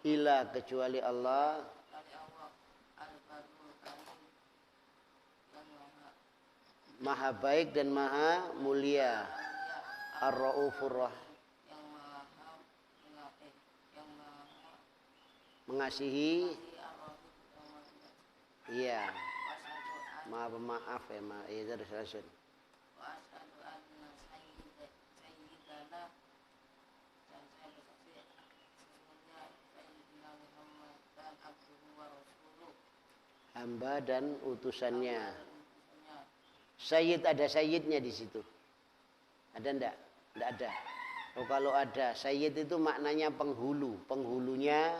ila kecuali Allah Maha baik dan maha mulia, Ar-Raufur mengasihi, iya, maha pemaaf ya, maha izar rasul. Hamba dan utusannya. Sayyid, ada sayyidnya di situ. Ada ndak? Ndak ada. Oh, kalau ada sayyid itu maknanya penghulu. Penghulunya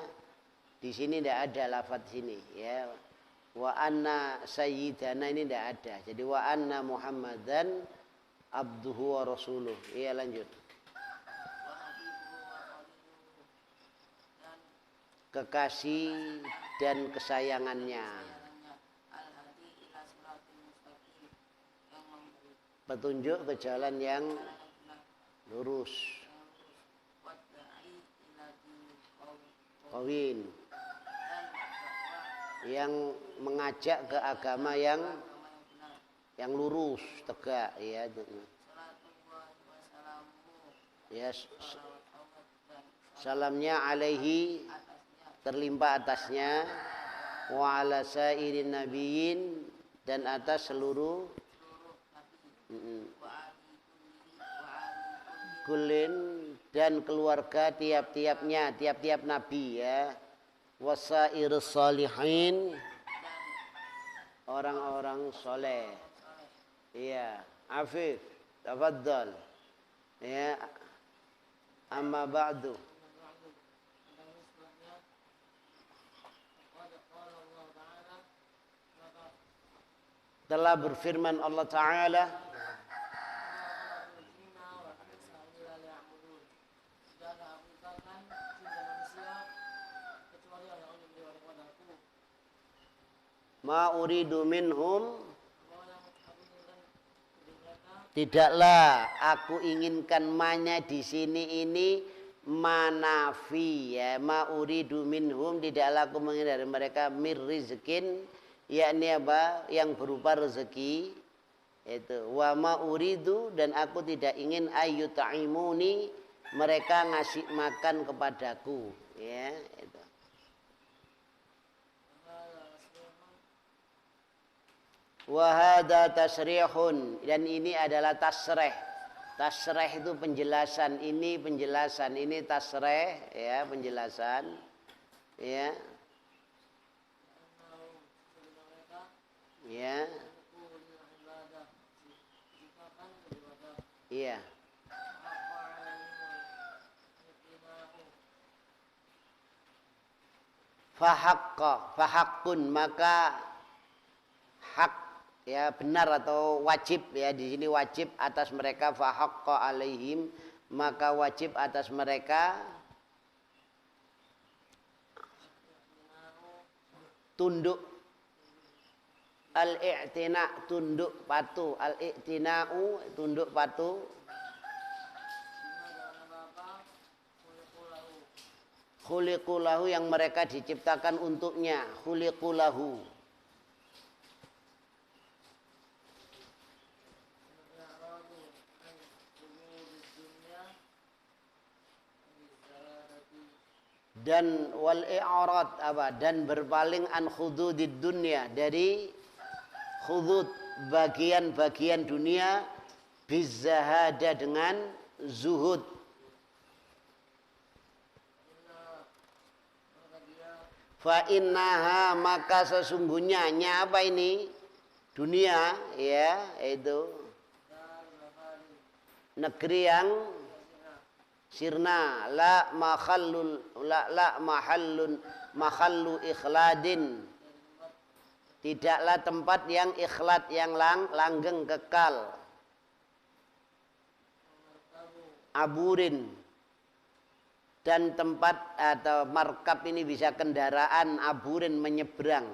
di sini ndak ada lafaz sini ya. Wa anna sayyidana ini ndak ada. Jadi wa anna Muhammadan abduhu wa rasuluh. Iya, lanjut. Kekasih dan kesayangannya. Petunjuk ke jalan yang lurus. Qawin. Yang mengajak ke agama yang lurus, tegak ya. Ya, salamnya alaihi terlimpah atasnya, wa ala sairin nabiyyin dan atas seluruh kulin dan keluarga tiap-tiapnya, tiap-tiap nabi ya. Wasairus salihin, orang-orang soleh. Iya, Afif, tafadhal. Ya, amma ba'du. Telah berfirman Allah Ta'ala, ma uridu minhum, tidaklah aku inginkan manya di sini ini manafi ya. Ma uridu minhum, tidaklah aku menginginkan dari mereka mir rizkin, yakni apa, yang berupa rezeki itu. Wa ma uridu, dan aku tidak ingin ayyuta'imuni, mereka ngasih makan kepadaku ya itu. Wahada tasrihun, dan ini adalah tasreh. Tasreh itu penjelasan, ini penjelasan, ini tasreh ya, penjelasan ya. Ya. Iya. Fahaqqa, fahaqqun, maka hak ya, benar atau wajib ya, di sini wajib atas mereka, fahaqqa alaihim, maka wajib atas mereka tunduk, al-i'tina, tunduk patuh, al-i'tina'u, tunduk patuh, khuliqulahu, yang mereka diciptakan untuknya, khuliqulahu. Dan wal i'rad apa, dan berpaling an khududid dunya, dari khudud bagian-bagian dunia, bizahada dengan zuhud. Fa innaha, maka sesungguhnya apa ini dunia ya, itu negeri yang sirna, la mahallu ikhladin, tidaklah tempat yang ikhlad, yang langgeng kekal, aburin, dan tempat atau markab ini bisa kendaraan, aburin menyeberang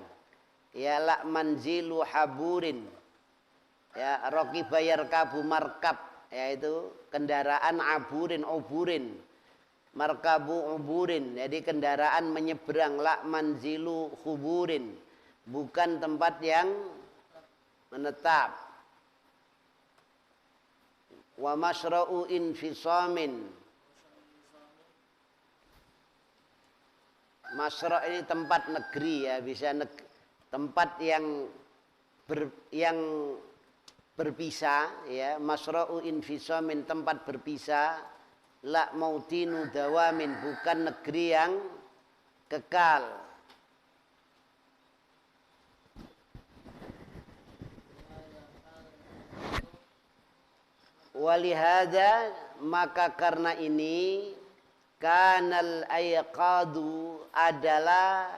ya, la manzilu haburin ya, rokibayar kabu markab, yaitu kendaraan aburin, oburin. markabu uburin, jadi kendaraan menyeberang, la manzilu khuburin, bukan tempat yang menetap. Wa masra'u infisamin, masra' ini tempat negeri ya, bisa tempat yang berpisah ya. Masra'u infisamin, tempat berpisah. La mautinu dawamin, bukan negeri yang kekal. Walihada, maka karena ini, kanal ayqadu, adalah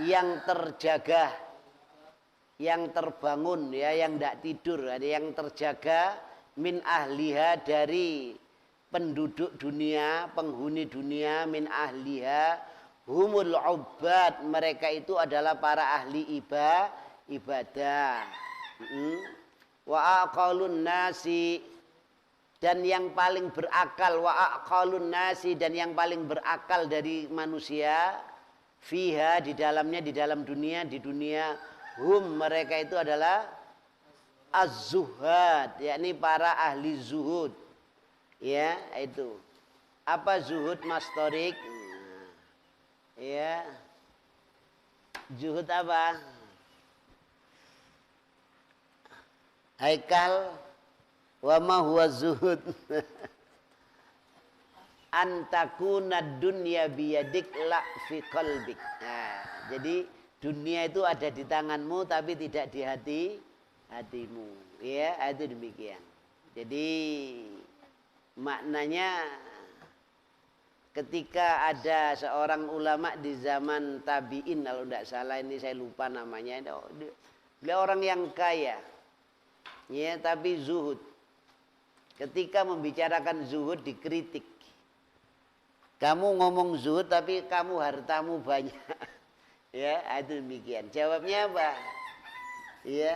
yang terjaga, yang terbangun ya, yang tidak tidur, ada yang terjaga, min ahliha, dari penduduk dunia, penghuni dunia, min ahliha, humul ubbad, mereka itu adalah para ahli ibadah. Wa aqalun nasi, dan yang paling berakal, wa aqalun nasi, dan yang paling berakal dari manusia, fiha, di dalamnya, di dalam dunia, di dunia, hum, mereka itu adalah az-zuhad, yakni para ahli zuhud. Ya, itu. Apa zuhud, Mas Torik? Ya. Zuhud apa? Haikal, wa ma huwa zuhud? Antakuna dunya biyadik la fi qalbik. Nah, jadi dunia itu ada di tanganmu tapi tidak di hatimu. Ya, itu demikian. Jadi maknanya ketika ada seorang ulama di zaman tabi'in, kalau tidak salah, ini saya lupa namanya, dia orang yang kaya ya, tapi zuhud. Ketika membicarakan zuhud dikritik, kamu ngomong zuhud tapi kamu hartamu banyak. Ya, itu demikian. Jawabnya apa? Ya,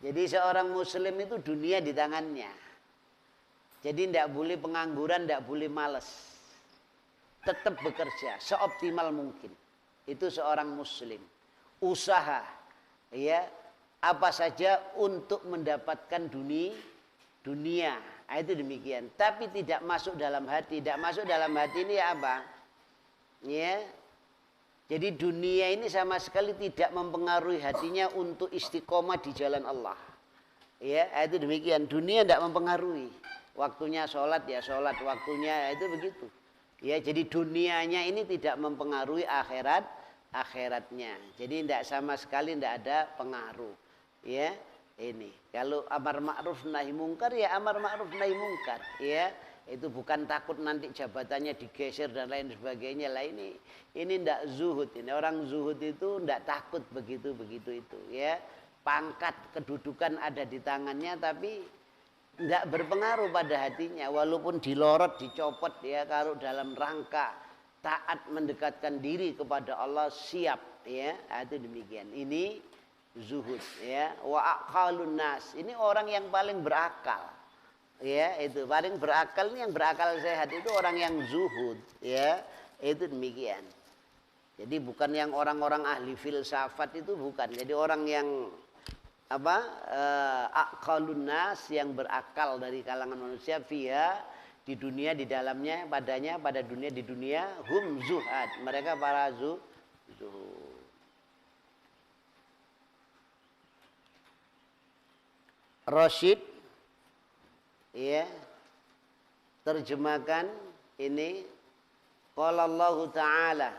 jadi seorang muslim itu dunia di tangannya. Jadi tidak boleh pengangguran, tidak boleh malas. Tetap bekerja seoptimal mungkin. Itu seorang muslim. Usaha ya, apa saja untuk mendapatkan dunia. Itu demikian. Tapi tidak masuk dalam hati. Tidak masuk dalam hati ini apa? Ya. Jadi dunia ini sama sekali tidak mempengaruhi hatinya untuk istiqomah di jalan Allah. Ya, itu demikian. Dunia tidak mempengaruhi. Waktunya sholat ya sholat, waktunya itu begitu. Ya, jadi dunianya ini tidak mempengaruhi akhiratnya. Jadi tidak sama sekali, tidak ada pengaruh. Ya, ini. Kalau amar ma'ruf nahi mungkar ya amar ma'ruf nahi mungkar. Ya, itu bukan takut nanti jabatannya digeser dan lain sebagainya lah, ini tidak zuhud. Ini orang zuhud itu tidak takut begitu itu. Ya, pangkat kedudukan ada di tangannya tapi tidak berpengaruh pada hatinya, walaupun dilorot, dicopot ya, kalau dalam rangka taat mendekatkan diri kepada Allah siap ya, itu demikian. Ini zuhud ya. Wa aqalun nas, ini orang yang paling berakal ya, itu paling berakal. Ini yang berakal sehat itu orang yang zuhud ya, itu demikian. Jadi bukan yang orang-orang ahli filsafat, itu bukan. Jadi orang yang aqalun nas, yang berakal dari kalangan manusia, fiha, di dunia, di dalamnya, padanya, pada dunia, di dunia, hum zuhad, mereka para zuhud. Rasyid ya, terjemahkan ini, qala Allah Ta'ala,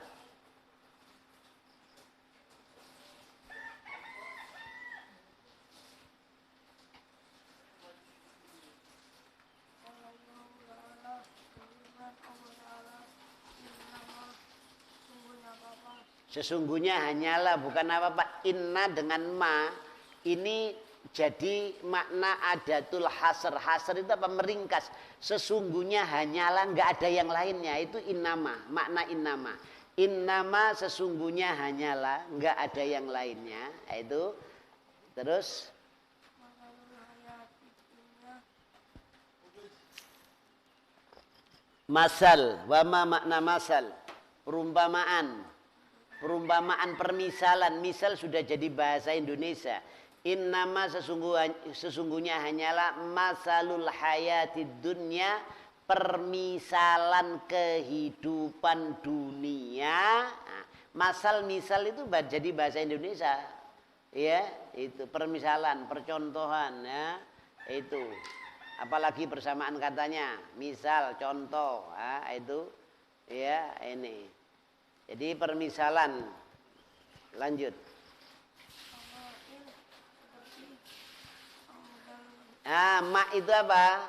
sesungguhnya hanyalah, bukan apa-apa. Inna dengan ma ini jadi makna adatul hasr. Hasr itu apa? Meringkas. Sesungguhnya hanyalah, nggak ada yang lainnya. Itu innama, makna innama. Innama sesungguhnya hanyalah, nggak ada yang lainnya. Itu terus Masal, wama makna masal, perumpamaan, perumpamaan permisalan. Misal sudah jadi bahasa Indonesia. Innama sesungguhnya hanyalah masalul hayatid dunya, permisalan kehidupan dunia. Masal misal itu jadi bahasa Indonesia. Ya, itu permisalan, percontohan ya. Itu. Apalagi persamaan katanya, misal, contoh, itu ya ini. Jadi permisalan. Lanjut. Ma itu apa?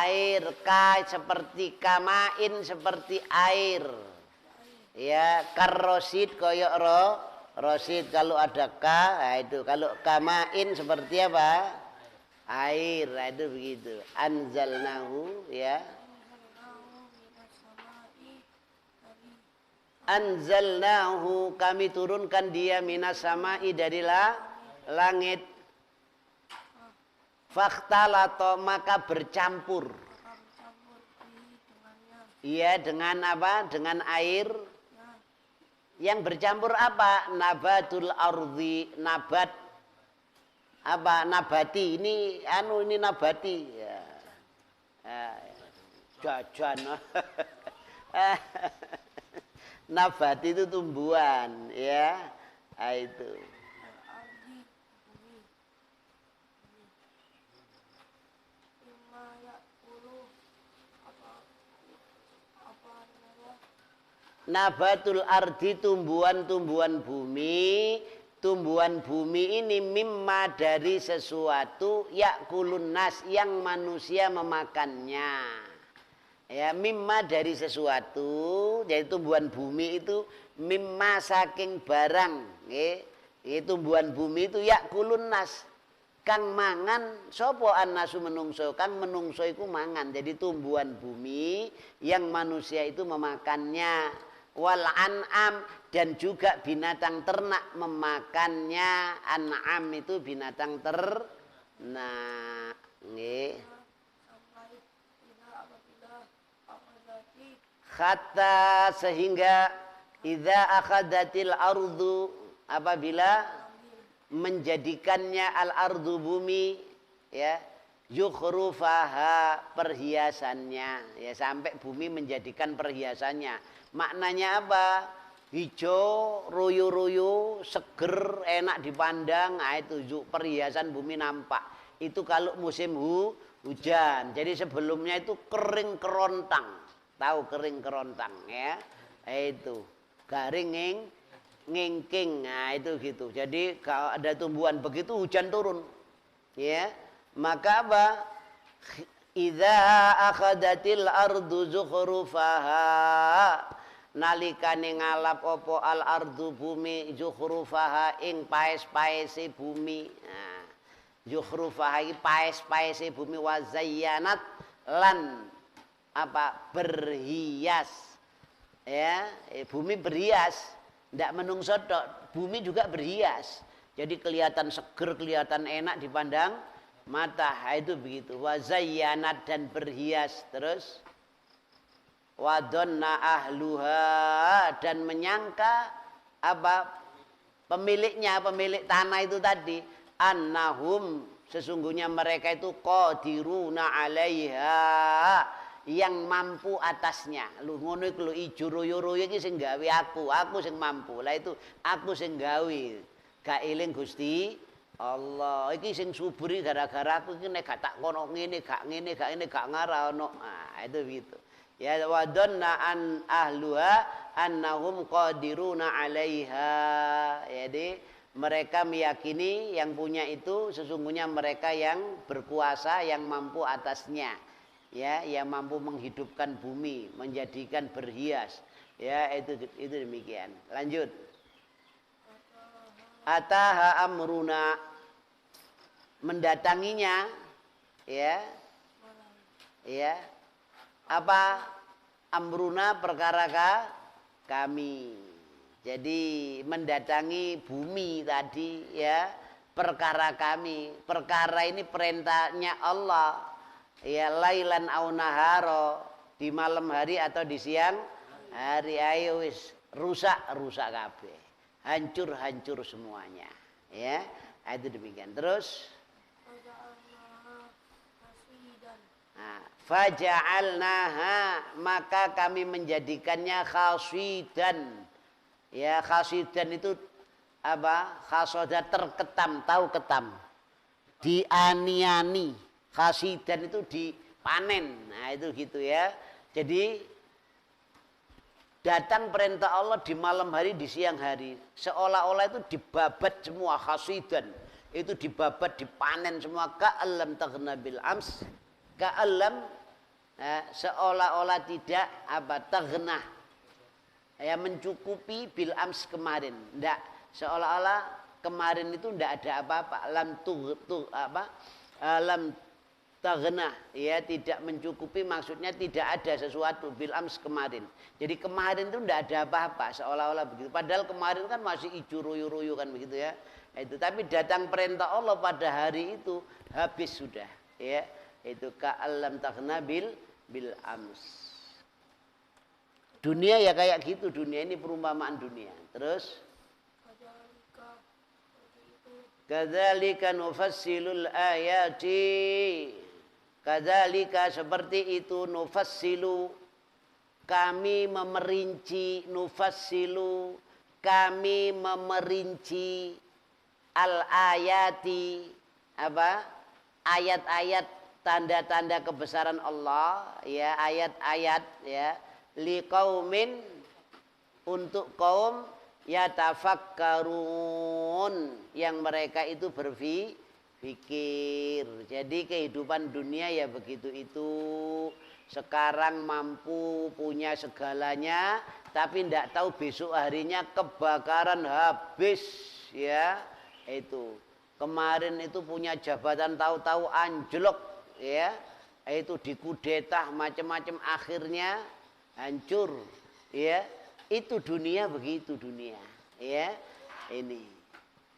Air. Ka seperti kamain, seperti air. Ya, karrosid koyok rosid. Kalau ada ka, itu. Kalau kamain seperti apa? Air. Itu begitu. Anzalnahu, ya. Anzalnahu, kami turunkan dia minas samai dari langit. Fakhtalato, maka bercampur. Iya, dengan apa? Dengan air. Yang bercampur apa? Nabatul ardi, nabat. Apa? Nabati. Ini ini nabati. Ya. Jajan. Nabati itu tumbuhan, ya. Itu. Nabatul ardi, tumbuhan-tumbuhan bumi. Tumbuhan bumi ini mimma dari sesuatu yakulun nas, yang manusia memakannya. Ya, mimma dari sesuatu. Jadi tumbuhan bumi itu mimma saking barang. Tumbuhan bumi itu yakulun nas, kang mangan sopo annasu menungso, kang menungso iku mangan. Jadi tumbuhan bumi yang manusia itu memakannya. Wal an'am, dan juga binatang ternak memakannya. An'am itu binatang ternak. Nggih. Hatta sehingga idza akhadatil ardu, apabila menjadikannya al ardu bumi, ya, yukhrufaha, perhiasannya, ya, sampai bumi menjadikan perhiasannya. Maknanya apa? Hijau, royo-royo, seger, enak dipandang. Itu perhiasan bumi nampak. Itu kalau musim hujan. Jadi sebelumnya itu kering kerontang. Tahu kering kerontang, ya? Itu garing ngingking. Nah, itu gitu. Jadi kalau ada tumbuhan begitu hujan turun, ya. Maka apa? Idza akhadatil ardu zukhrufaha, nalikane ngalap opo al ardu bumi, zukhrufaha ing paes-paese bumi. Nah, zukhrufaha iki paes-paese bumi, wa zayyanat, lan apa? Berhias. Ya, bumi berhias. Ndak menungso tok, bumi juga berhias. Jadi kelihatan seger, kelihatan enak dipandang mata. Itu begitu. Wa zayyanat, dan berhias. Terus wadonna ahluha, dan menyangka apa? Pemiliknya, pemilik tanah itu tadi, annahum, sesungguhnya mereka itu qadiruna 'alaiha, yang mampu atasnya. Lu ngono iku lho, ijo royo-royo iki sing gawe aku sing mampu. Lah itu aku sing gawe. Gak eling Gusti Allah. Iki sing suburi gara-gara aku iki nek gak tak kono ngene, gak ngene, gak ini, gak ngarah ono. Nah, itu gitu. Ya, wadonna an ahluha annahum qadiruna 'alaiha. Jadi mereka meyakini yang punya itu sesungguhnya mereka yang berkuasa, yang mampu atasnya. Ya, yang mampu menghidupkan bumi, menjadikan berhias. Ya, itu demikian. Lanjut. Ataha amruna, mendatanginya, ya. Ya. Apa? Amruna, perkara kami. Jadi mendatangi bumi tadi, ya, perkara kami. Perkara ini perintahnya Allah. Ya, lailan au naharo, di malam hari atau di siang hari. Ayo wis rusak kabeh, hancur semuanya, ya. Itu demikian. Terus faja'alnaha, maka kami menjadikannya khasidan. Ya, khasidan itu apa? Khasoda terketam, tahu ketam. Diani-ani. Khasidan itu dipanen. Nah, itu gitu ya. Jadi datang perintah Allah di malam hari, di siang hari. Seolah-olah itu dibabat semua khasidan. Itu dibabat, dipanen semua. Ka'allam taghna bil ams. Ka'allam seolah-olah tidak apa taghna, ya mencukupi bil ams kemarin. Enggak, seolah-olah kemarin itu enggak ada apa-apa. Lam taghna, ya tidak mencukupi, maksudnya tidak ada sesuatu bil ams kemarin. Jadi kemarin itu enggak ada apa-apa, seolah-olah begitu. Padahal kemarin kan masih ijo royo-royo kan begitu ya. Itu tapi datang perintah Allah pada hari itu habis sudah, ya. Itu ka'allam taghna bil ams. Dunia ya kayak gitu, dunia ini perumpamaan dunia. Terus kadzalika nufassilul ayati, kadzalika seperti itu, nufassilu kami memerinci, nufassilu kami memerinci al ayati, apa? Ayat-ayat, tanda-tanda kebesaran Allah, ya, ayat-ayat, ya, liqaumin, untuk kaum yatafakkarun, yang mereka itu berpikir. Jadi kehidupan dunia ya begitu itu. Sekarang mampu, punya segalanya, tapi tidak tahu besok harinya kebakaran habis, ya. Itu kemarin itu punya jabatan, tahu-tahu anjlok, ya, itu dikudeta macam-macam, akhirnya hancur, ya. Itu dunia begitu, dunia, ya. Ini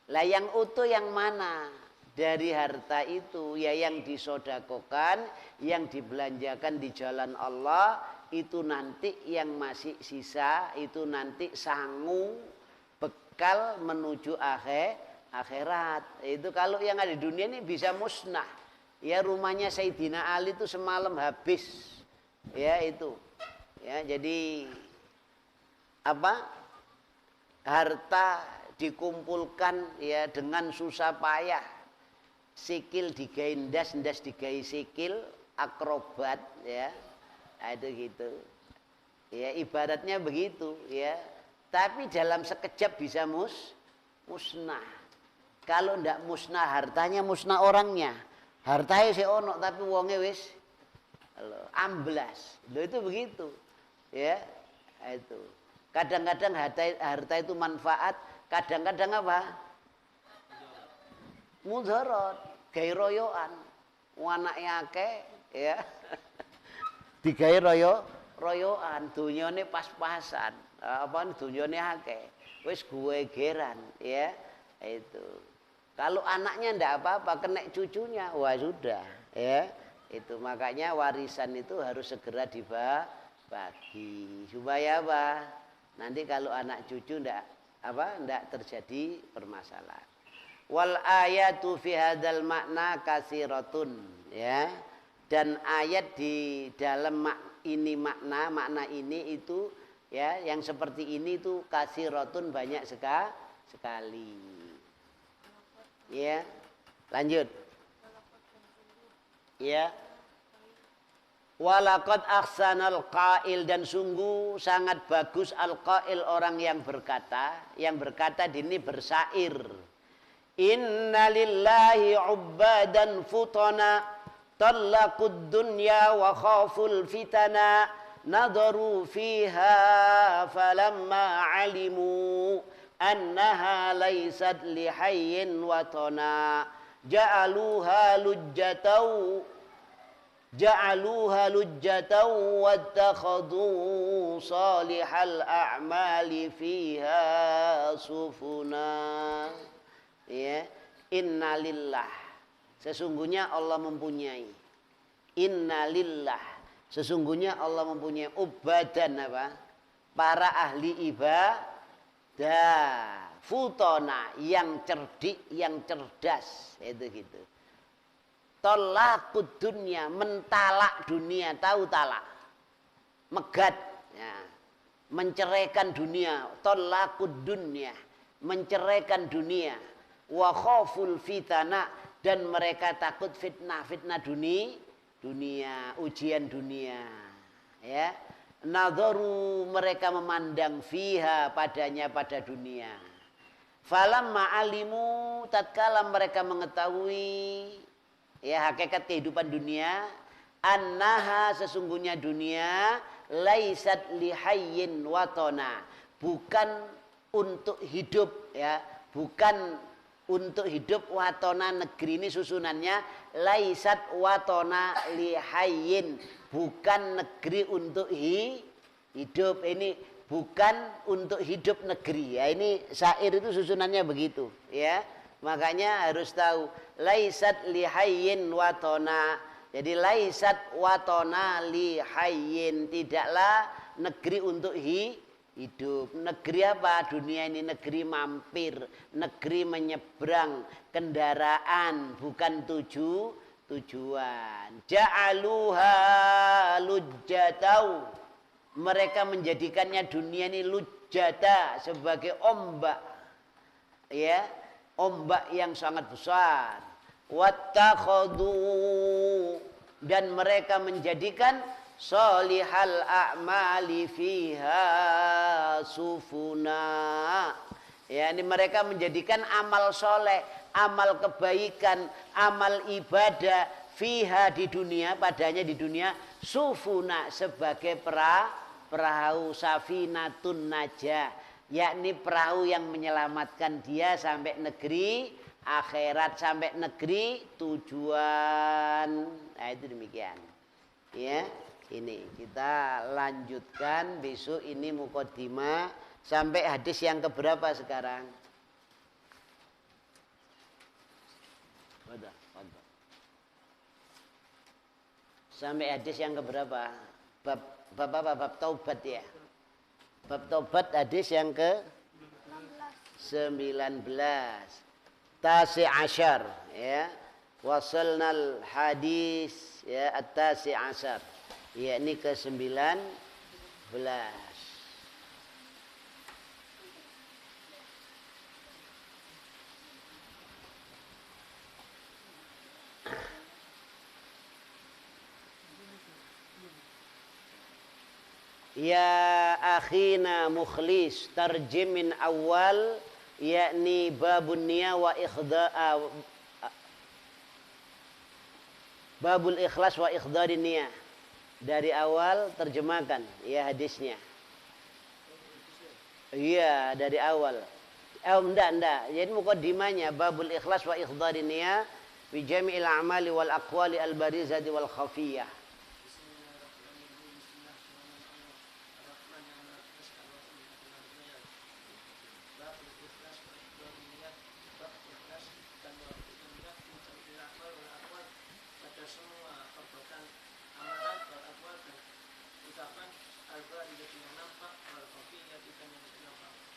lah yang utuh yang mana dari harta itu, ya yang disodakokan, yang dibelanjakan di jalan Allah. Itu nanti yang masih sisa, itu nanti sangu bekal menuju akhirat. Itu kalau yang ada di dunia ini bisa musnah. Ya, rumahnya Sayyidina Ali itu semalam habis. Ya, itu. Ya, jadi apa? Harta dikumpulkan ya dengan susah payah. Sikil digawe ndas digawe sikil, akrobat, ya. Ada gitu. Ya, ibaratnya begitu, ya. Tapi dalam sekejap bisa musnah. Kalau ndak musnah hartanya, musnah orangnya. Hartanya sih ono tapi wonge wis amblas. Loh, itu begitu. Ya, itu. Kadang-kadang harta itu manfaat, kadang-kadang apa? Mudarat, gawe royoan. Anake akeh, ya. Digawe royoan, dunyane pas-pasan. Apa dunyane akeh. Wis gue geran, ya. Itu. Kalau anaknya ndak apa-apa, kena cucunya, wah sudah, ya. Itu makanya warisan itu harus segera dibagi supaya apa? Nanti kalau anak cucu ndak terjadi permasalahan. Wal ayatu fi hadzal makna katsiratun, ya. Dan ayat di dalam makna ini itu, ya, yang seperti ini itu katsiratun, banyak sekali. Ya, lanjut. Ya. Walaqad ahsanal qail, dan sungguh sangat bagus al-qail, orang yang berkata ini bersair. Inna lillahi ubbadan futana talaqud dunya wa khaful fitana nadaru fiha falamma alimu annaha laysat lihayyin watana ja'aluha lujjatau wattakhadhu salihal a'mali fiha sufuna. Ya, innalillah, sesungguhnya Allah mempunyai. Innalillah, Sesungguhnya Allah mempunyai ubadan apa? Para ahli ibadah, futona, yang cerdik, yang cerdas, itu gitu. Tolakut dunia, mentalak dunia, tahu talak, megat, ya. Menceraikan dunia, tolakut dunia, menceraikan dunia, wa khaful fitana, dan mereka takut fitnah, fitnah dunia, ujian dunia, ya. Nadharu, mereka memandang fiha, padanya, pada dunia. Falamma alimu, tatkala mereka mengetahui ya hakikat kehidupan dunia, annaha, sesungguhnya dunia, laisat lihayyin watona, bukan untuk hidup, ya, bukan untuk hidup. Watona, negeri ini susunannya laisat watona lihayyin, bukan negeri untuk hidup. Ini bukan untuk hidup negeri, ya. Ini syair itu susunannya begitu, ya. Makanya harus tahu laisat lihayyin watona. Jadi laisat watona lihayyin, tidaklah negeri untuk hidup. Negeri apa? Dunia ini negeri mampir, negeri menyeberang, kendaraan, bukan tujuan. Ja'aluha lujjatau, mereka menjadikannya dunia ini lujjata, sebagai ombak, ya, ombak yang sangat besar. Wattakhadhu, dan mereka menjadikan solihal a'mali fiha sufuna, ya, ini mereka menjadikan amal soleh, amal kebaikan, amal ibadah, fiha, di dunia, padanya di dunia, sufuna, sebagai perahu, safinatun najah, yakni perahu yang menyelamatkan dia sampai negeri akhirat, sampai negeri tujuan. Nah, itu demikian, ya. Ini kita lanjutkan besok, ini muqaddimah sampai hadis yang keberapa sekarang? Sampai hadis yang keberapa? Bab apa? Bab taubat, ya. Bab taubat hadis yang ke 19. Tasi asyar, ya. Wasalnal hadis, ya, at-tasi asyar, ya, ini ke 19. Ya akhina mukhlis, tarjim min awal, yakni babun niyah wa ikhda, babul ikhlas wa ikhdari niyah. Dari awal terjemahkan, ya, hadisnya. Iya, dari awal. Enggak. Jadi muqaddimahnya babul ikhlas wa ikhdari niyah fi jami'il a'mali wal aqwali al barizati wal khafiyah.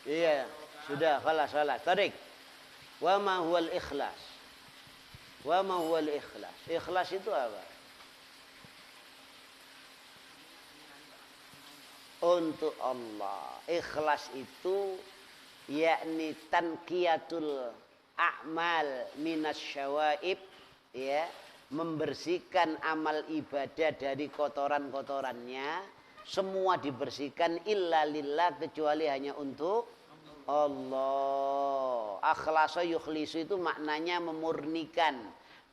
Iya, sudah, khalas. Tarik. Wa ma huwal ikhlas? Wa ma huwal ikhlas? Ikhlas itu apa? Untuk Allah. Ikhlas itu yakni tanqiyatul a'mal minasyawaib, ya, membersihkan amal ibadah dari kotoran-kotorannya. Semua dibersihkan illa lillah, kecuali hanya untuk Allah. Akhlasa yukhlisu itu maknanya memurnikan.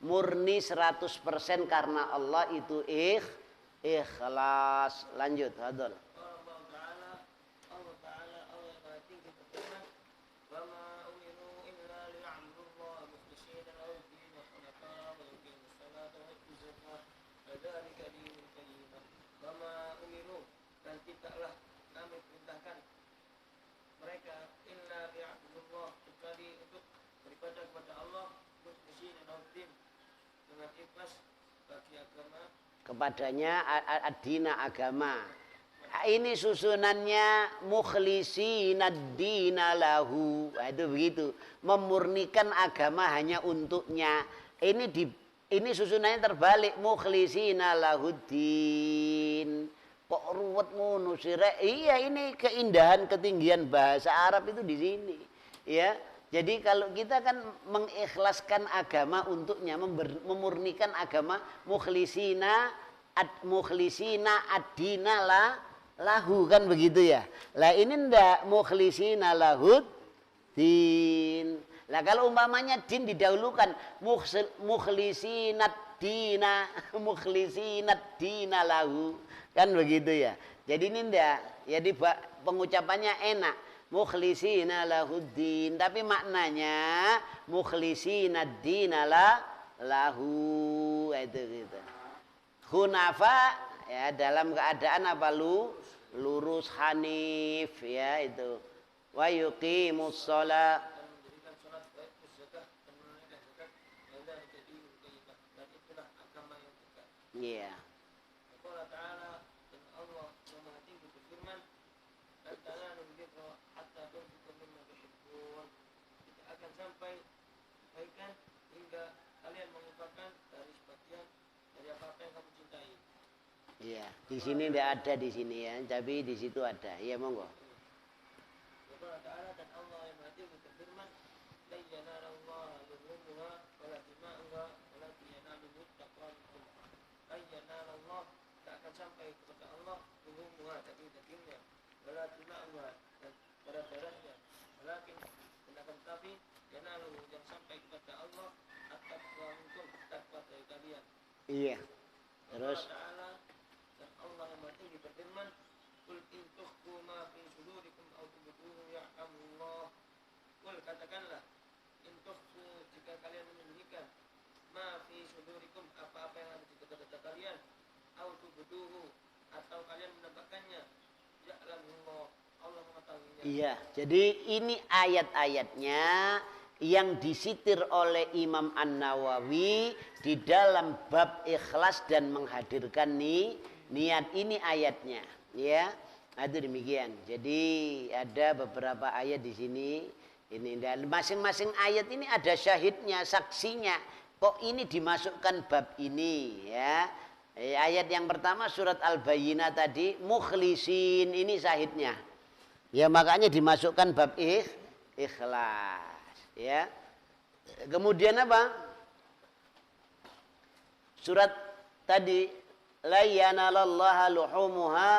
Murni 100% karena Allah, itu ikhlas. Lanjut, hadal. Tidaklah kami perintahkan mereka illa liya'budullah, kecuali untuk beribadah kepada Allah, mukhlishin lahud-din, dengan ikhlas bagi agama kepadanya ad-dina agama. Ini susunannya mukhlisina ad-dina lahu. Nah, itu begitu. Memurnikan agama hanya untuknya. Ini susunannya terbalik, mukhlisina lahuddin. Kok ruwet ngono sih, Rek? Iya, ini keindahan ketinggian bahasa Arab itu di sini. Ya. Jadi kalau kita kan mengikhlaskan agama untuknya, memurnikan agama, mukhlisina ad-dina lahu, kan begitu ya. Lah ini ndak mukhlisina lahuddin. Lah kalau umpamanya din didahulukan, mukhlisina dina lahu, kan begitu ya. Jadi ini ndak, jadi pengucapannya enak, mukhlisina lahuddin, tapi maknanya mukhlisina dina lahu, itu gitu. Hunafa ya, dalam keadaan apa, lurus, hanif ya, itu. Wa yuqimus shalah, iya. Allah Ta'ala dan Allah yang Maha Tinggi berfirman, "Lan tanalul birra hatta tunfiqu mimma tuhibbun." Tidak akan sampai kebaikan hingga kalian mengumpulkan dari sebagian dari apa yang kamu cintai. Iya, di sini tidak ada di sini ya, tapi di situ ada. Iya, monggo. Allah Ta'ala dan Allah yang Maha Tinggi berfirman, "La yanalallaha luhumuha wala dima'uha walakin yanaluhu taqwa minkum." Allah tak akan sampai kepada Allah luhumuha, daging-dagingnya, wala dima'uha, dan darah-darahnya, walakin akan tapi yanaluhu, yang sampai kepada Allah at-taqwa minkum, takwa dari kalian. Iya. Terus Allah Ta'ala dan Allah yang Maha Tinggi berfirman, "Qul in tukhfu ma fi sudurikum aw tubduhu ya'lamullah." Qul, katakanlah, in tukhfu, jika kalian menyembunyikan, ma fi sudurikum, apa-apa yang ada di dada kalian, aw tubduhu, atau kalian menampakkannya, ya'lamullah, Allah mengetahuinya. iya, jadi ini ayat-ayatnya yang disitir oleh Imam An-Nawawi di dalam bab ikhlas dan menghadirkan niat. Ini ayatnya, ya. Nah, itu demikian. Jadi ada beberapa ayat di sini. Ini, dan masing-masing ayat ini ada syahidnya, saksinya. Kok ini dimasukkan bab ini, ya. Ayat yang pertama surat Al-Bayyinah tadi, mukhlisin, ini syahidnya. Ya, makanya dimasukkan bab ikhlas. Ya. Kemudian apa? Surat tadi, la yanalallaha luhumuha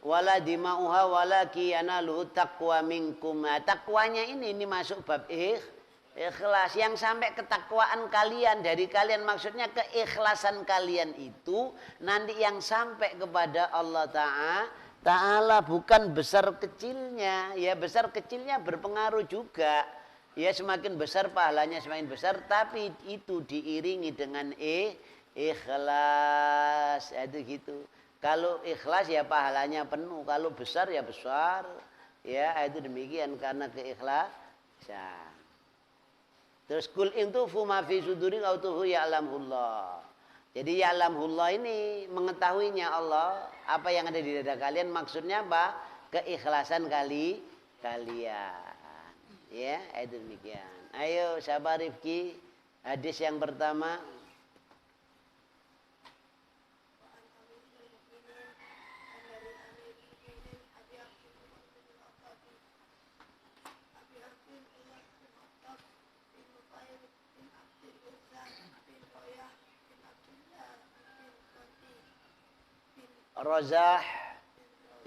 wala dima'uha walakin yanaluhu taqwa minkum. Nah, takwanya ini masuk bab ikhlas, yang sampai ketakwaan kalian dari kalian, maksudnya keikhlasan kalian itu nanti yang sampai kepada Allah Ta'ala, bukan besar kecilnya. Ya, besar kecilnya berpengaruh juga. Ya, semakin besar pahalanya semakin besar, tapi itu diiringi dengan ikhlas. Itu gitu. Kalau ikhlas ya pahalanya penuh, kalau besar ya besar. Ya, itu demikian karena keikhlasan. Terus kul intu fuma fi suduri autuhu ya'lamullah. Jadi ya'lamullah ini mengetahuinya Allah, apa yang ada di dada kalian, maksudnya apa? Keikhlasan kalian. Ya, itu demikian. Ayo sabar Rifki, hadis yang pertama. Razah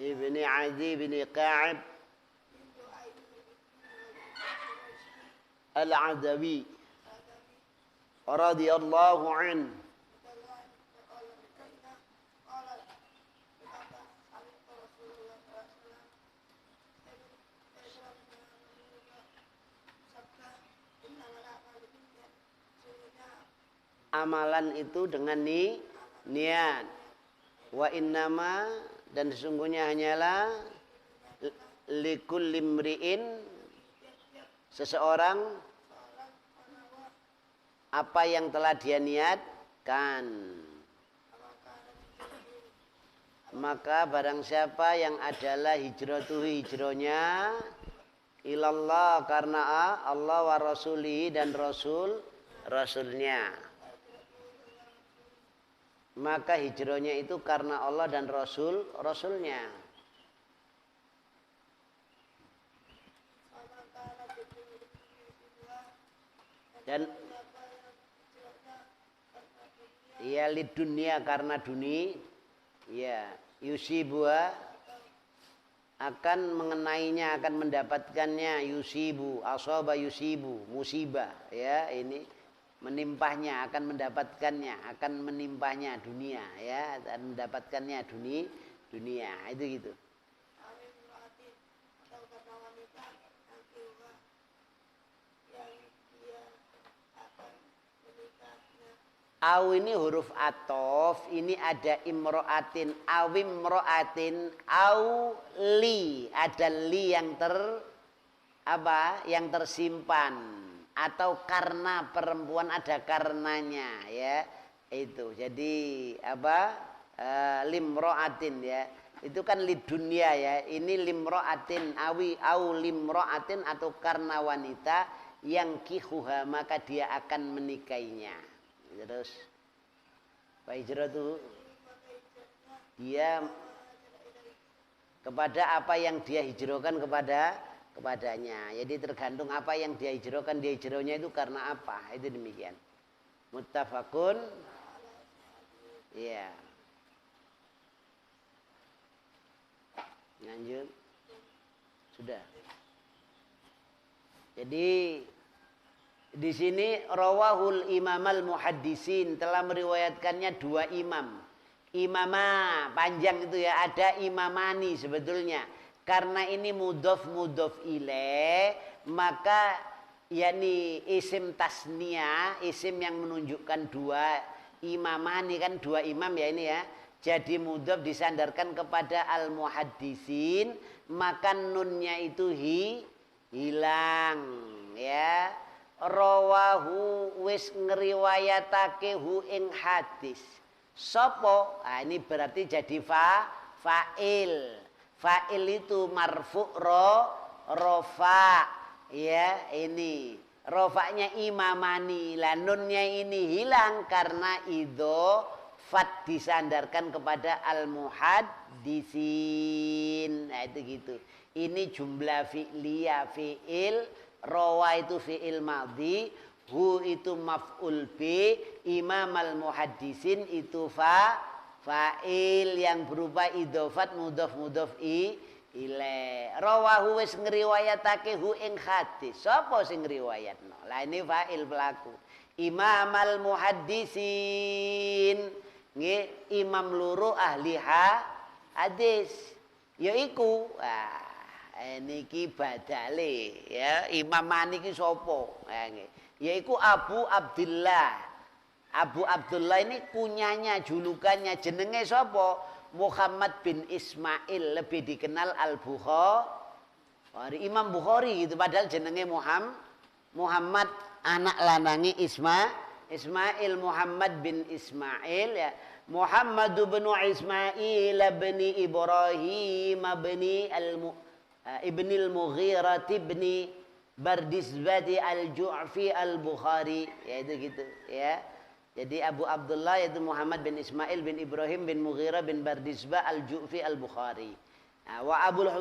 ibni Adi bin Ka'ab Al-Adawi radhiyallahu anhu. Amalan itu dengan niat. Wa innama, dan sesungguhnya hanyalah, likulli imri'in, seseorang apa yang telah dia niatkan. maka barang siapa yang adalah hijrahnya ilallah karena Allah wa rasulihi dan rasulnya, maka hijrahnya itu karena Allah dan rasulnya. Dan ya lid dunia karena dunia, ya yusibuha akan mengenainya, akan mendapatkannya, yusibu asaba yusibu musibah, ya ini menimpahnya, akan mendapatkannya, akan menimpahnya dunia, ya dan mendapatkannya dunia itu gitu. Au ini huruf atof, ini ada imro'atin, awimro'atin, au li, ada li yang yang tersimpan, atau karena perempuan ada karenanya, ya itu. Jadi limro'atin, ya itu kan li dunia, ya ini limro'atin, au limro'atin, atau karena wanita yang kihuha maka dia akan menikahinya. Terus Pak hijrah itu dia kepada apa yang dia hijrahkan kepadanya. Jadi tergantung apa yang dia hijrahkan, dia hijrahnya itu karena apa, itu demikian. Muttafaqun, ya. Lanjut, sudah. Jadi di sini rawahul imamal muhaddisin, telah meriwayatkannya dua imam. Imama panjang itu, ya ada imamani sebetulnya. Karena ini mudhof ilaih, maka yakni isim tasniyah, isim yang menunjukkan dua, imamani kan dua imam, ya ini ya. Jadi mudhof disandarkan kepada al muhaddisin, maka nunnya itu hilang, ya. Rawahu wis ngriwayatake hu ing hadis. Sopo? Nah, ini berarti jadi fa'il. Fa'il itu marfu' rofa. Ya, ini rofa'nya imamani. Lah nunnya ini hilang karena idhofat disandarkan kepada al-muhaddisin. Nah, itu gitu. Ini jumlah fi'liyah, fi'il. Rawa itu fi'il madhi, hu itu maf'ul bi, imam al-muhaddisin itu fa'il yang berupa idhofat mudhof ilaih. Rawahu wis ngriwayatake hu ing hadis. Sapa sing ngriwayatno? Lah ini fa'il pelaku. Imam al-muhaddisin, nggih imam loro ahli hadis. Yaiku niki badale, ya imamani ki sapa, yaiku Abu Abdullah. Abu Abdullah ini kunyanya, julukannya, jenenge sapa? Muhammad bin Ismail, lebih dikenal Al-Bukhari, Imam Bukhari gitu, padahal jenenge Muhammad anak lanangi Ismail Muhammad bin Ismail, ya Muhammad bin Ismail bin Ibrahim bin Ibnil Mughirah ibni Bardizbati al-Ju'fi al-Bukhari, ya itu gitu, ya. Jadi Abu Abdullah yaitu Muhammad bin Ismail bin Ibrahim bin Mughirah bin Bardizbah al-Ju'fi al-Bukhari. Nah, wa Abul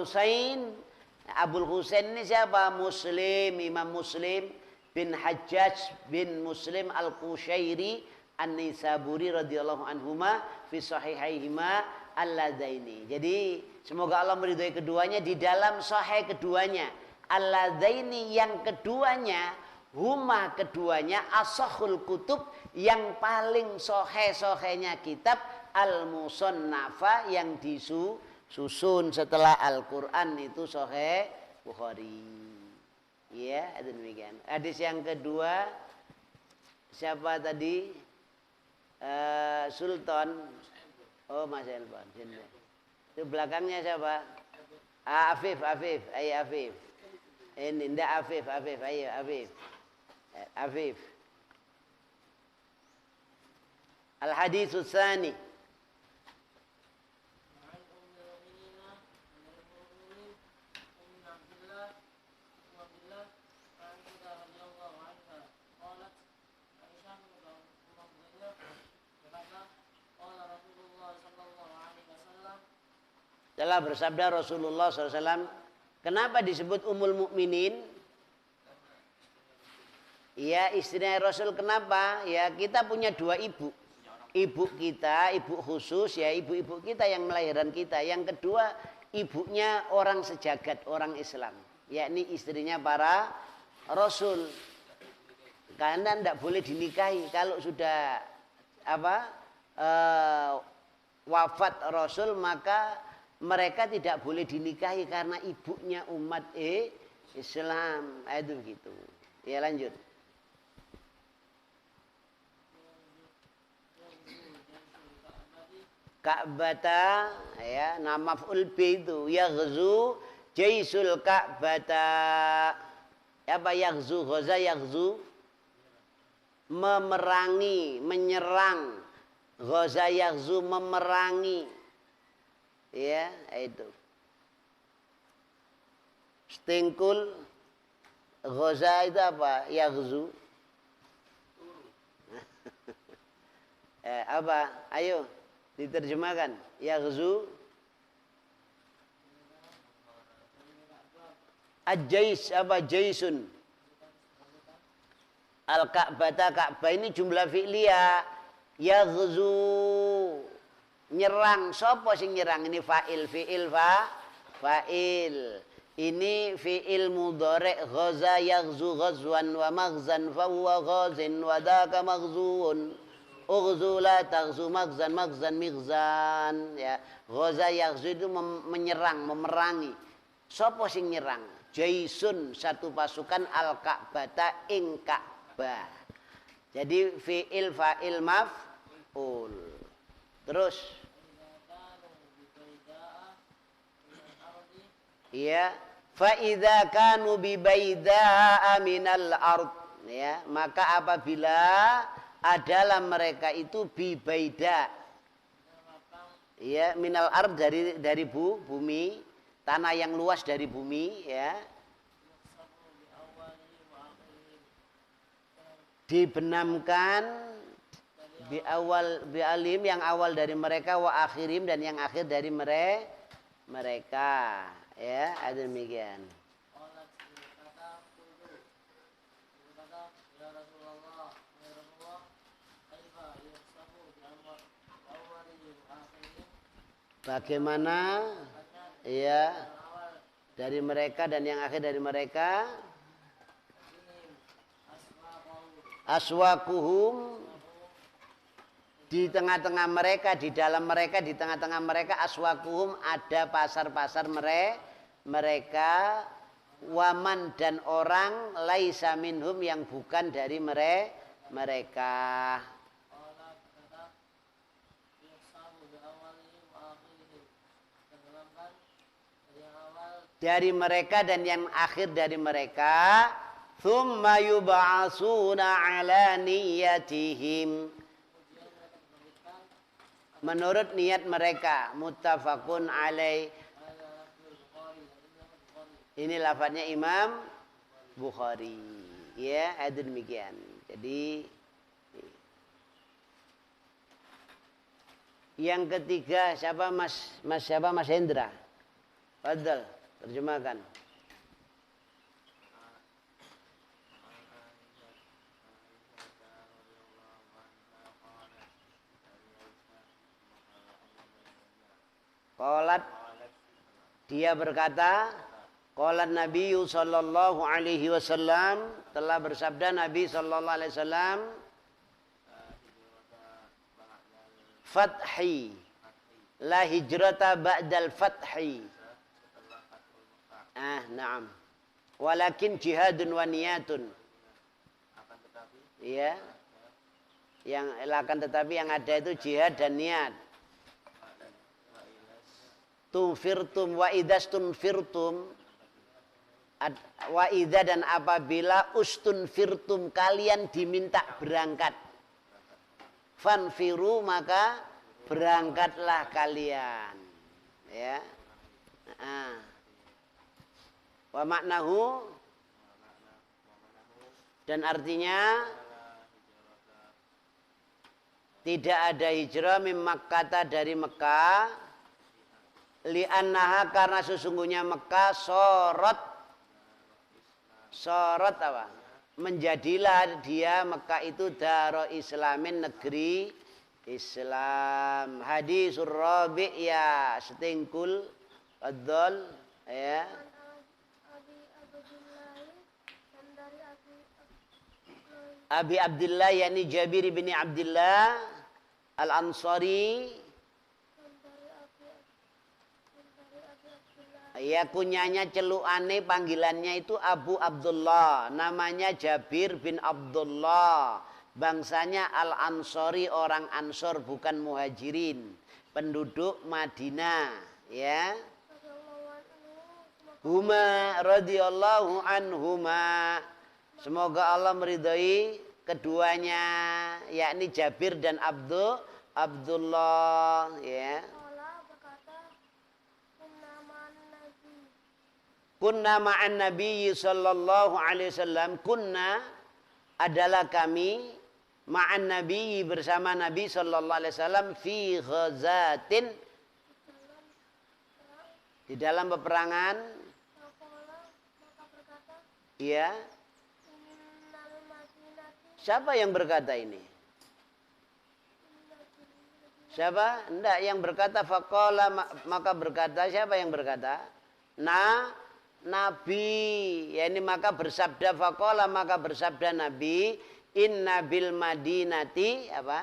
Husain ini siapa? Muslim, Imam Muslim bin Hajjaj bin Muslim al-Qushairi an-Nisaburi radhiyallahu anhuma fi sahihaihima al-Ladzaini. Jadi semoga Allah meridhai keduanya. Di dalam sahih keduanya al-Ladzaini, yang keduanya huma keduanya ashahul kutub, yang paling sahih-sahihnya kitab al-musannafa, yang disusun setelah Al-Qur'an itu sahih Bukhari. Ya, itu demikian. Hadis yang kedua siapa tadi? Sultan. Oh, Mas Elvan. Itu belakangnya siapa? Afif. Ayo Afif. Ini ndak Afif. Ayo Afif. Afif. Al-hadits tsani. Telah bersabda Rasulullah SAW, kenapa disebut Ummul Mukminin? Ya, istrinya Rasul kenapa? Ya, kita punya dua ibu. Ibu kita, ibu khusus, ya ibu-ibu kita yang melahirkan kita. Yang kedua, ibunya orang sejagat, orang Islam. Yakni istrinya para Rasul. Karena tidak boleh dinikahi. Kalau sudah wafat Rasul, maka mereka tidak boleh dinikahi karena ibunya umat Islam. Itu begitu. Ya, lanjut. Ka'bata, ya, nama maf'ul bi itu yaghzu jaisul Ka'bata. Apa yaghzu? Ghaza yaghzu, memerangi, menyerang. Ghaza yaghzu, memerangi. Ya, itu. Stingkul ghaza itu apa? Yaghzu. Apa? Ayo diterjemahkan. Yaghzu Al-Jais, apa Jaisun? Al-Ka'bata, Ka'bah ini jumlah fi'liyah. Yaghzu, nyerang. Sopo sing nyerang? Ini fa'il, fi'il, fa'il. Ini fi'il mudhari'. Ghaza yaghzu ghazwan wa maghzan fa huwa ghazin wa dhaka maghzuun. Ughzu la taghzu maghzan maghzan mighzan. Ya, ghaza yaghzu itu menyerang, memerangi. Sopo sing nyerang? Jaisun, satu pasukan, al-Ka'bata, ing Ka'bah. Jadi fi'il fa'il maf'ul. Terus ya, fa idza kanu bi baida'a minal ard, ya, maka apabila adalah mereka itu bi baida, ya, minal ard, dari bumi, tanah yang luas dari bumi, ya, dibenamkan bi alim, yang awal dari mereka, wa akhirim, dan yang akhir dari mereka, ya, ada demikian. Bagaimana, ya, dari mereka dan yang akhir dari mereka. Aswaquhum, di tengah-tengah mereka, di dalam mereka, di tengah-tengah mereka, aswaquhum, ada pasar-pasar mereka, waman, dan orang, laisa minhum, yang bukan dari mereka. Dari mereka dan yang akhir dari mereka. Thumma yub'asuna ala niyatihim, menurut niat mereka. Muttafaqun alaih. Ini lafadznya Imam Bukhari, ya, ada demikian. Jadi yang ketiga siapa? Mas siapa? Mas Hendra. Fadhal, terjemahkan. Qalat, dia berkata, qalat Nabi sallallahu alaihi wasallam, telah bersabda Nabi sallallahu alaihi wasallam, fathi la hijrata ba'dal fathi. Na'am. Walakin jihadun wa niyatun. Ya. Yang akan tetapi yang ada itu jihad dan niat. Tumfirtum wa idastum firtum, wa idza, dan apabila ustunfirtum, kalian diminta berangkat, fanfiru, maka berangkatlah kalian, ya. Wa maknahu, dan artinya tidak ada hijrah mim Makkah, dari Mekah, Li'annaha karena sesungguhnya Mekah sorot apa? Menjadilah dia Mekah itu daro islamin, negeri Islam. Hadisur rabi' ya setingkul ad-dal ya. Abi Abdullah yakni Jabir bin Abdullah Al-Ansari. Ya kunyanya celukane panggilannya itu Abu Abdullah, namanya Jabir bin Abdullah. Bangsanya Al-Ansari, orang Ansor bukan Muhajirin, penduduk Madinah, ya. Huma radhiyallahu anhuma. Semoga Allah meridhai keduanya, yakni Jabir dan Abdullah, ya. Kunna ma'an Nabi sallallahu alaihi wasallam. Kunna adalah kami ma'an Nabi bersama Nabi sallallahu alaihi wasallam fi ghazatin, di dalam peperangan. Iya. Siapa yang berkata ini? Siapa? Enggak, yang berkata faqala, maka berkata, siapa yang berkata? Nabi, ya ini maka bersabda faqala, maka bersabda Nabi, inna bil madinati apa?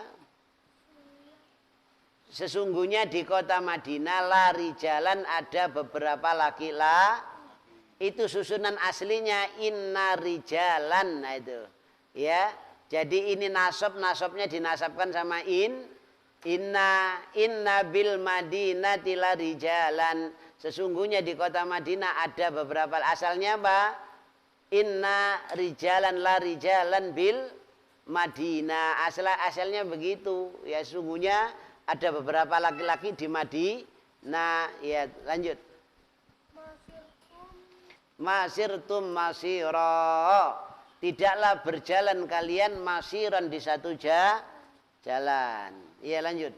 Sesungguhnya di kota Madinah lari jalan ada beberapa laki-laki. Itu susunan aslinya inna rijalan, nah itu. Ya, jadi ini nasabnya dinasabkan sama inna bil madinati la rijalan. Sesungguhnya di kota Madinah ada beberapa, asalnya apa? Inna rijalan la rijalan bil Madinah. Asalnya begitu. Ya, sesungguhnya ada beberapa laki-laki di Madinah. Ya, lanjut. Masirtum masira. Tidaklah berjalan kalian masiran di satu jalan. Iya, lanjut.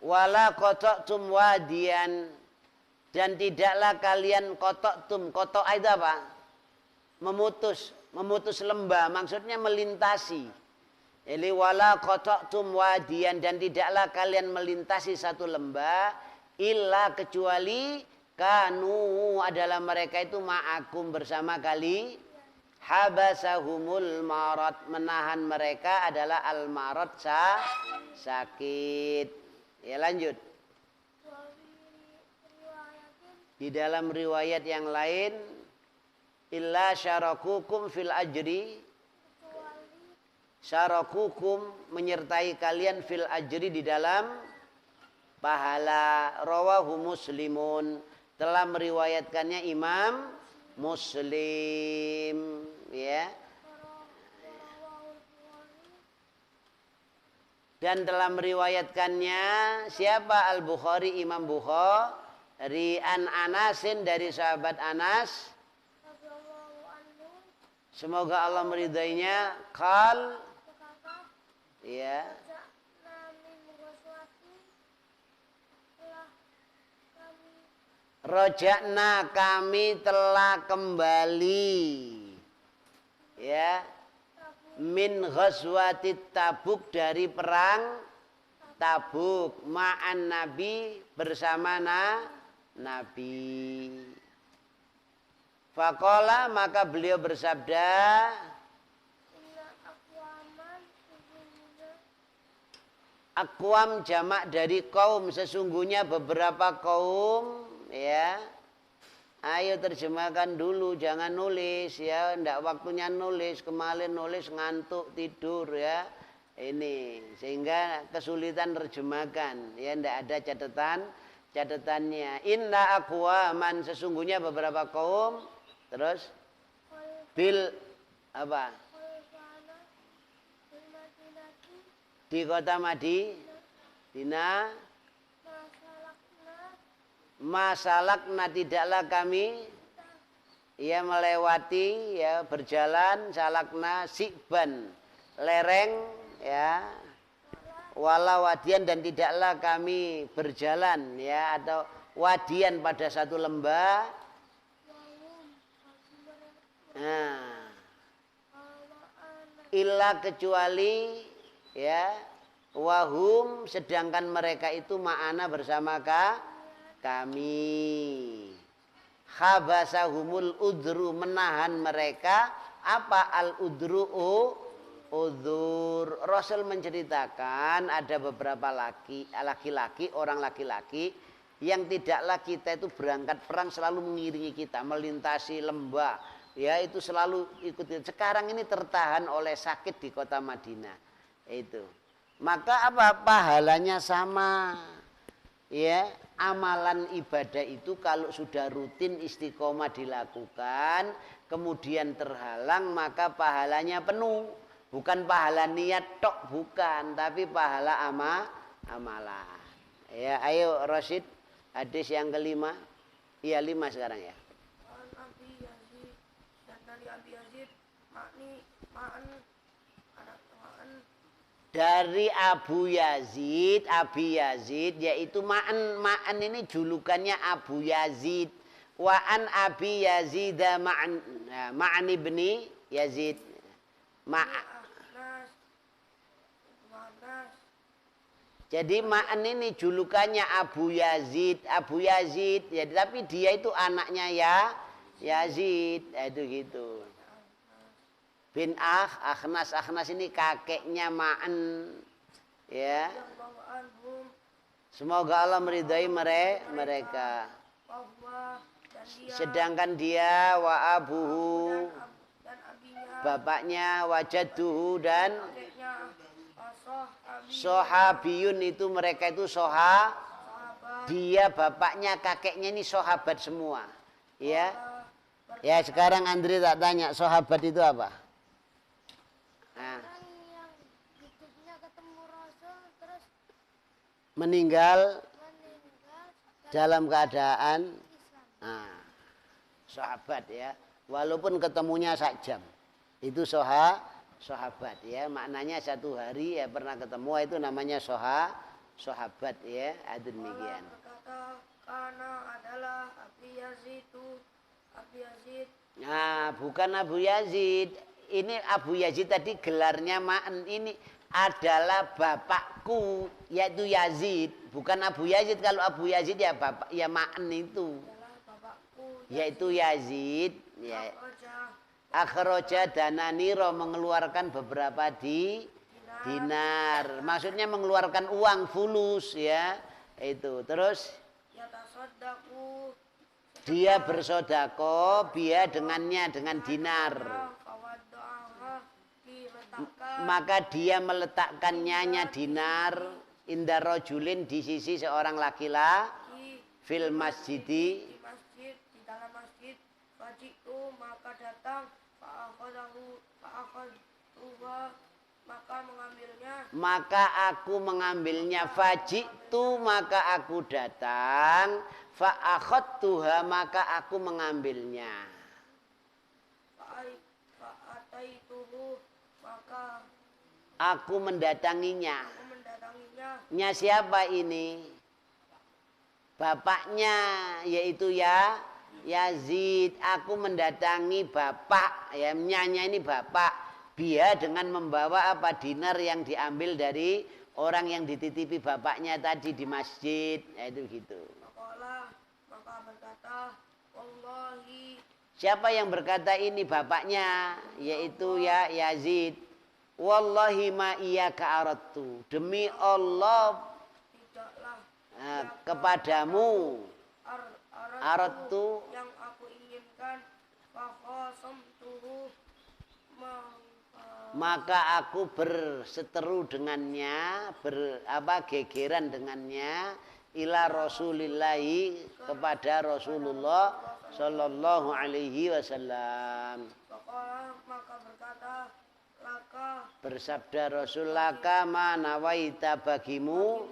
Wala qata'tum wadiyan, dan tidaklah kalian qata'tum. Qata' itu apa? Memutus lembah, maksudnya melintasi. Jadi wala qata'tum wadiyan, dan tidaklah kalian melintasi satu lembah illa kecuali kanu adalah mereka itu ma'akum bersama kali. Habasahumul marad, menahan mereka adalah al marad sakit. Ya, lanjut. Di dalam riwayat yang lain, illa syarakukum fil ajri, syarakukum menyertai kalian fil ajri di dalam pahala. Rawahu Muslimun, telah meriwayatkannya Imam Muslim, ya. Dan telah meriwayatkannya siapa? Al-Bukhari, Imam Bukhari, an Anasin, dari sahabat Anas, semoga Allah meridainya, qal, ya, roja'na kami telah kembali, ya, min ghazwatit Tabuk, dari perang Tabuk, ma'an Nabi bersama Nabi. Faqala, maka beliau bersabda, aqwam jamak dari kaum, sesungguhnya beberapa kaum, ya. Ayo terjemahkan dulu, jangan nulis, ya. Ndak waktunya nulis, kemarin nulis ngantuk tidur, ya. Ini sehingga kesulitan terjemahkan, ya. Ndak ada catatannya. Inna aqwaman, sesungguhnya beberapa kaum, terus bil apa? Di kota Madinah, masalakna tidaklah kami, ya, melewati, ya, berjalan, salakna siban lereng ya, wala wadian dan tidaklah kami berjalan ya, atau wadian pada satu lembah. Nah, illa kecuali ya, wahum sedangkan mereka itu ma'ana bersama kami. Habasahumul udru menahan mereka. Apa al udru? Udzur. Rasul menceritakan ada beberapa laki-laki, orang laki-laki yang tidaklah kita itu berangkat perang selalu mengiringi kita, melintasi lembah, ya itu selalu ikuti. Sekarang ini tertahan oleh sakit di kota Madinah. Itu. Maka apa? Pahalanya sama. Ya, amalan ibadah itu kalau sudah rutin istiqomah dilakukan, kemudian terhalang, maka pahalanya penuh. Bukan pahala niat tok, bukan, tapi pahala amalan. Ya, ayo Rashid, hadis yang kelima. Iya, 5 sekarang ya. Abi Yazid, dan dari Abi Yazid, ma'an dari Abu Yazid, Abi Yazid yaitu Ma'an ini julukannya Abu Yazid. Wa an Abi Yazid Ma'an ibni Yazid. Jadi Ma'an ini julukannya Abu Yazid, Abu Yazid. Ya, tapi dia itu anaknya ya Yazid, itu gitu. Bin Akhnas ini kakeknya Ma'an ya. Semoga Allah meridai mereka. Sedangkan dia wa abuhu bapaknya, wa jadduhu dan sahabiyun itu mereka itu dia bapaknya kakeknya ini sahabat semua. Ya. Ya sekarang Andri tak tanya sahabat itu apa? Nah. Yang hidupnya ketemu Rasul terus meninggal dalam keadaan sahabat ya, walaupun ketemunya sak jam itu sahabat ya, maknanya satu hari ya pernah ketemu, itu namanya sahabat ya. Ada demikian. Karena adalah Abi Yazid. Nah, bukan Abu Yazid. Ini Abu Yazid tadi gelarnya Ma'an, ini adalah bapakku yaitu Yazid, bukan Abu Yazid. Kalau Abu Yazid ya bapak ya Ma'an itu yaitu Yazid ya. Akhraja dananiro mengeluarkan beberapa dinar, maksudnya mengeluarkan uang fulus ya itu. Terus dia bersodako dia dengannya dengan dinar, maka dia meletakkannya dinar inda rojulin di sisi seorang laki-laki fil masjidi di dalam masjid. Fajitu maka datang maka aku mengambilnya. Fajitu maka aku datang. Fa'akhadtuha maka aku mengambilnya. Maka aku mendatanginya. Nya siapa ini? Bapaknya yaitu ya Yazid. Aku mendatangi bapak ya, nyanya ini bapak. Dia dengan membawa apa? Dinar yang diambil dari orang yang dititipi bapaknya tadi di masjid. Ya, itu gitu. Maka berkata, Wallahi. Siapa yang berkata ini? Bapaknya yaitu ya Yazid. Wallahi ma iyyaka aradtu. Demi Allah kepadamu aradtu yang aku inginkan. Maka aku berseteru dengannya, gegeran dengannya ila Rasulillahi kepada Rasulullah sallallahu alaihi wasallam. Maka berkata, laka, bersabda Rasul, laka ma nawaita bagimu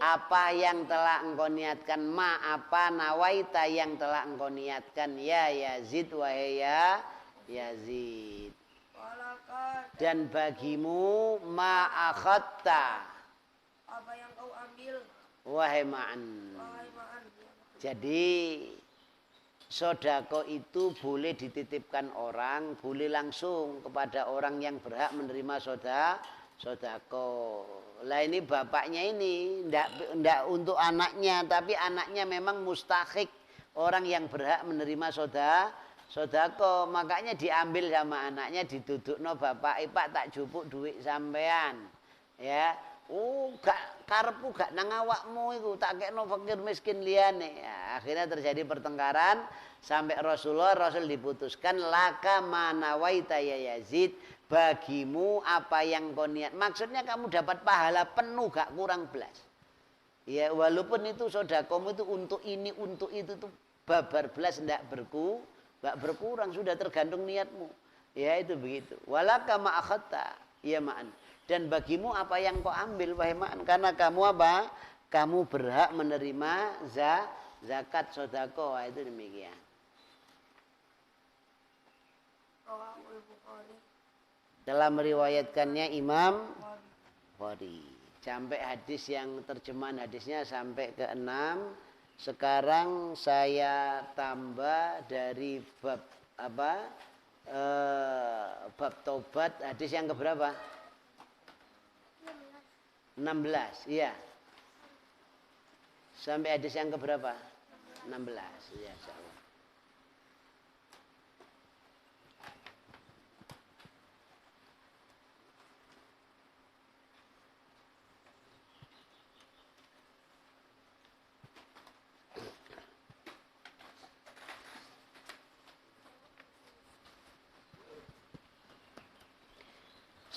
apa yang telah engkau niatkan, apa nawaita yang telah engkau niatkan ya Yazid, wahai ya Yazid. Dan bagimu ma'akhatta, apa yang kau ambil, wahai ma'an. wahai ma'an. Jadi sodako itu boleh dititipkan orang, boleh langsung kepada orang yang berhak menerima sodako. Lah ini bapaknya ini ndak untuk anaknya, tapi anaknya memang mustahik orang yang berhak menerima sodako. Makanya diambil sama anaknya, didudukno bapak, Pak tak jupuk duit sampean. Ya, gak karepku gak nang awakmu iku, tak kekno fakir miskin liyane. Ya, akhirnya terjadi pertengkaran sampai Rasul diputuskan laka manawaita ya Yazid, bagimu apa yang kau niat. Maksudnya kamu dapat pahala penuh gak kurang belas. Ya, walaupun itu sodakomu itu untuk ini untuk itu tuh babar belas ndak berkurang, sudah tergantung niatmu. Ya itu begitu. Walaka ma akhadta ya ma'an. Dan bagimu apa yang kau ambil wahai ma'an, karena kamu apa? Kamu berhak menerima zakat sodako. Itu demikian. Telah meriwayatkannya Imam Bukhari. Sampai hadis yang terjemahan hadisnya sampai ke-6. Sekarang saya tambah dari bab apa? Bab taubat, hadis yang keberapa? 16, iya. Sampai hadis yang keberapa? 16, ya insyaallah.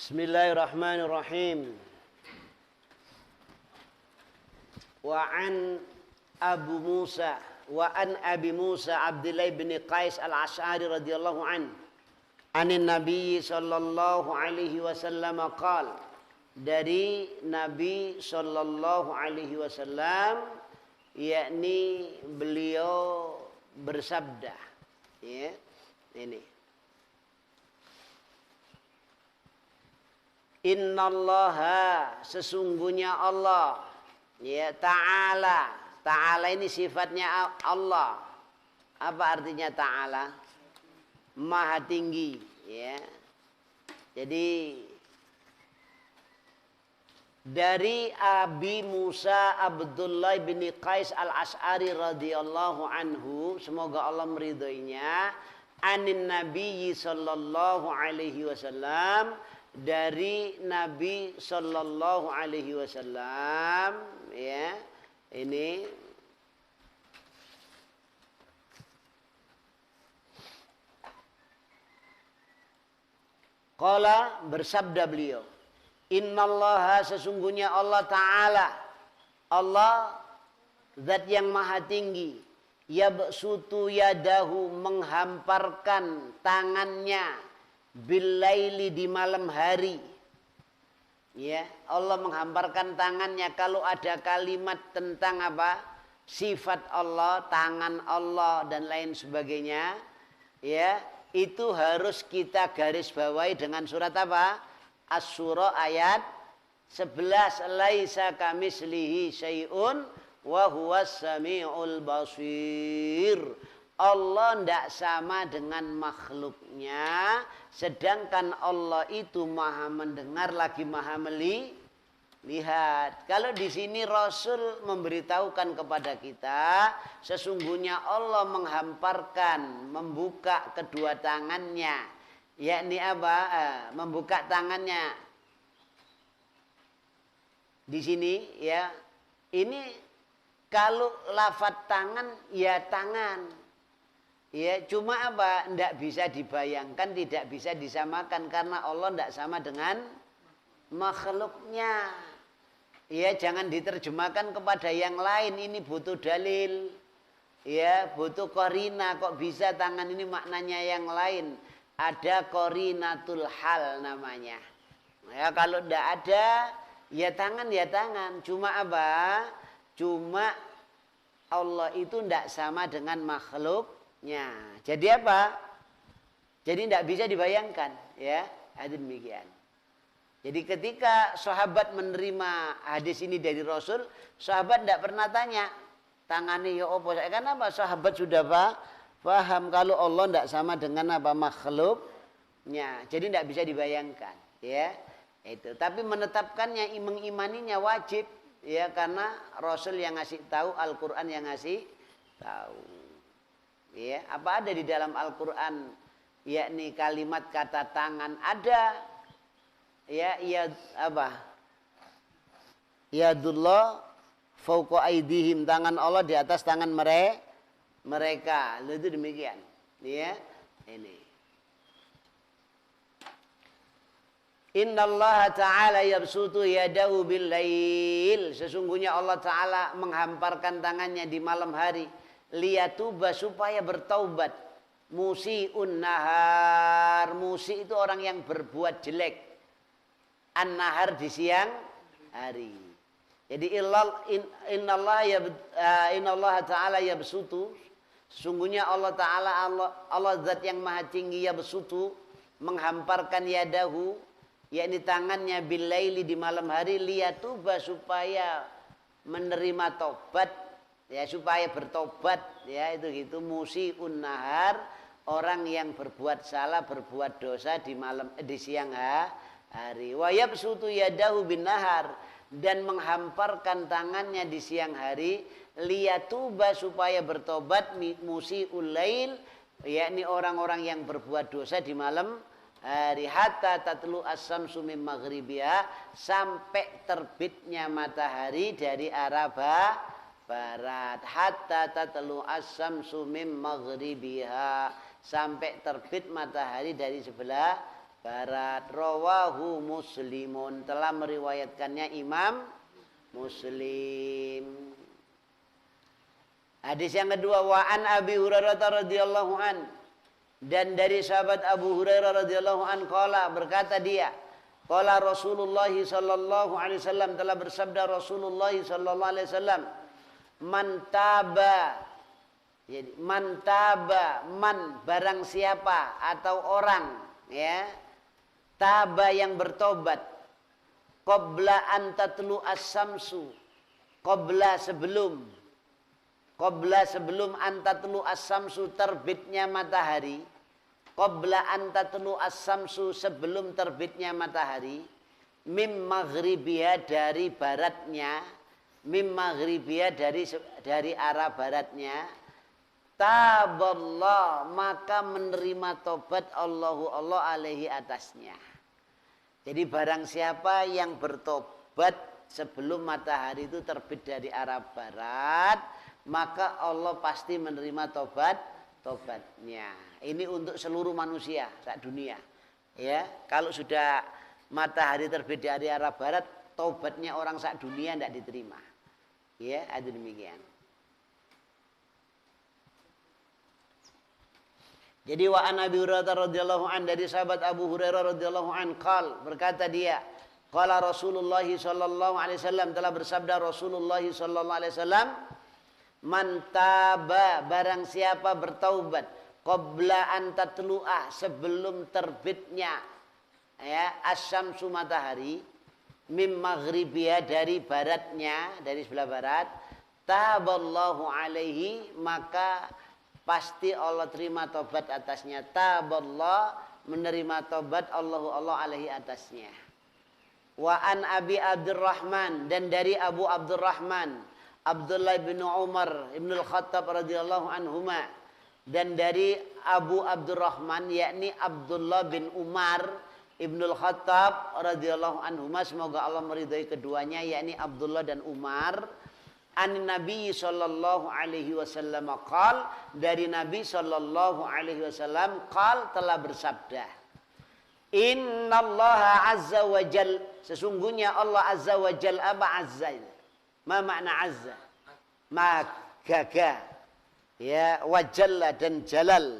Bismillahirrahmanirrahim. Wa an Abi Musa Abdullah bin Qais al-Ash'ari radhiyallahu an anin Nabi sallallahu alaihi wasallam qala, dari Nabi sallallahu alaihi wasallam, yakni beliau bersabda, ya ini, innallaha, sesungguhnya Allah, ya ta'ala. Ta'ala ini sifatnya Allah. Apa artinya ta'ala? Maha tinggi, ya. Jadi dari Abi Musa Abdullah bin Qais al-Ash'ari radhiyallahu anhu, semoga Allah meridhoinya, anin Nabi sallallahu alaihi wasallam, dari Nabi sallallahu alaihi wasallam, ya. Ini qala, bersabda beliau, innallaha, sesungguhnya Allah Ta'ala, Allah zat yang maha tinggi, yabsutu yadahu, menghamparkan tangannya, billaili, di malam hari. Ya, Allah menghamparkan tangannya. Kalau ada kalimat tentang apa? Sifat Allah, tangan Allah dan lain sebagainya, ya, itu harus kita garis bawahi dengan surat apa? Asy-Syura ayat 11, laisa kamislihi syai'un wa huwas samiul basir. Allah tidak sama dengan makhluknya, sedangkan Allah itu maha mendengar lagi maha melihat. Kalau di sini Rasul memberitahukan kepada kita, sesungguhnya Allah menghamparkan, membuka kedua tangannya, yakni apa? Membuka tangannya. Di sini, ya, ini kalau lafadz tangan, ya tangan. Ya, cuma apa? Tidak bisa dibayangkan, tidak bisa disamakan, karena Allah tidak sama dengan makhluknya. Ya, jangan diterjemahkan kepada yang lain, ini butuh dalil. Ya, butuh korina, kok bisa tangan ini maknanya yang lain. Ada korinatul hal namanya. Ya, kalau tidak ada, ya tangan, cuma apa? Cuma Allah itu tidak sama dengan makhluk. Jadi apa? Jadi tidak bisa dibayangkan, ya. Ada demikian. Jadi ketika sahabat menerima hadis ini dari Rasul, sahabat tidak pernah tanya tangannya ya apa. Kenapa? Sahabat sudah paham kalau Allah tidak sama dengan apa makhluknya. Jadi tidak bisa dibayangkan, ya. Itu. Tapi menetapkannya, mengimaninya wajib, ya, karena Rasul yang ngasih tahu, Al-Qur'an yang ngasih tahu. Ya, apa ada di dalam Al-Qur'an yakni kalimat kata tangan ada? Ya, apa? Yadullah fauqa aidihim, tangan Allah di atas tangan mereka. Itu demikian. Ya, ini. Innallaha ta'ala yabsutu yadahu bil lail. Sesungguhnya Allah Ta'ala menghamparkan tangannya di malam hari. Liyatuba, supaya bertaubat. Musi'un nahar. Musi' itu orang yang berbuat jelek. An-nahar di siang hari. Jadi innallaha ta'ala yabsutu. Sesungguhnya Allah Ta'ala, Allah zat yang maha tinggi, yabsutu, menghamparkan yadahu, yakni tangannya bilaili di malam hari, liyatuba, supaya menerima tobat, ya, supaya bertobat, ya, itu gitu. Musi'un nahar, orang yang berbuat salah, berbuat dosa di siang hari. Wa yabsutu yadahu bin nahar, dan menghamparkan tangannya di siang hari, liyatuba, supaya bertobat, musi'ul lail, yakni orang-orang yang berbuat dosa di malam hari, hatta tatlu as-samsu min maghribiha, sampai terbitnya matahari dari arah barat. Hatta tatlu as-samsu min maghribiha, sampai terbit matahari dari sebelah barat. Rawahu Muslimun, telah meriwayatkannya Imam Muslim. Hadis yang kedua, wa an Abi Hurairah radhiyallahu an, dan dari sahabat Abu Hurairah radhiyallahu an, qala, berkata dia, qala Rasulullah sallallahu alaihi wasallam, telah bersabda Rasulullah sallallahu alaihi wasallam, man taba, jadi man taba, man barang siapa atau orang, ya, taba yang bertobat, qabla an tatlu as-samsu, qabla sebelum an tatlu as-samsu, terbitnya matahari, qabla an tatlu as-samsu, sebelum terbitnya matahari, mim maghribiha, dari baratnya, mim maghribiha, dari arah baratnya, taballah, maka menerima tobat Allah alaihi, atasnya. Jadi barang siapa yang bertobat sebelum matahari itu terbit dari arah barat, maka Allah pasti menerima tobatnya. Ini untuk seluruh manusia sak dunia. Ya, kalau sudah matahari terbit dari arah barat, tobatnya orang sak dunia tidak diterima. Ya, ada demikian. Jadi wa an Abi Hurairah radhiyallahu an, dari sahabat Abu Hurairah radhiyallahu an, qal, berkata dia, qala Rasulullah sallallahu alaihi wasallam, telah bersabda Rasulullah sallallahu alaihi wasallam, man taba, barang siapa bertaubat, qabla an tatlu'a, sebelum terbitnya, ya, asyamsu, matahari, mim maghribiha, dari baratnya, dari sebelah barat, taballahu alaihi, maka pasti Allah terima tobat atasnya. Taballah, menerima tobat Allah alaihi, atasnya. Wa an Abi Abdurrahman, dan dari Abu Abdurrahman Abdullah bin Umar ibn al-Khattab radhiyallahu anhuma, dan dari Abu Abdurrahman yakni Abdullah bin Umar ibn al-Khattab radhiyallahu anhuma, semoga Allah meridhai keduanya, yakni Abdullah dan Umar, an Nabi sallallahu alaihi wasallam qal, dari Nabi sallallahu alaihi wasallam qal, telah bersabda, innallaha azza wa jal, sesungguhnya Allah azza wa jal, apa azza, ma makna azza, ma gaga, ya, wa jalla, dan jalal,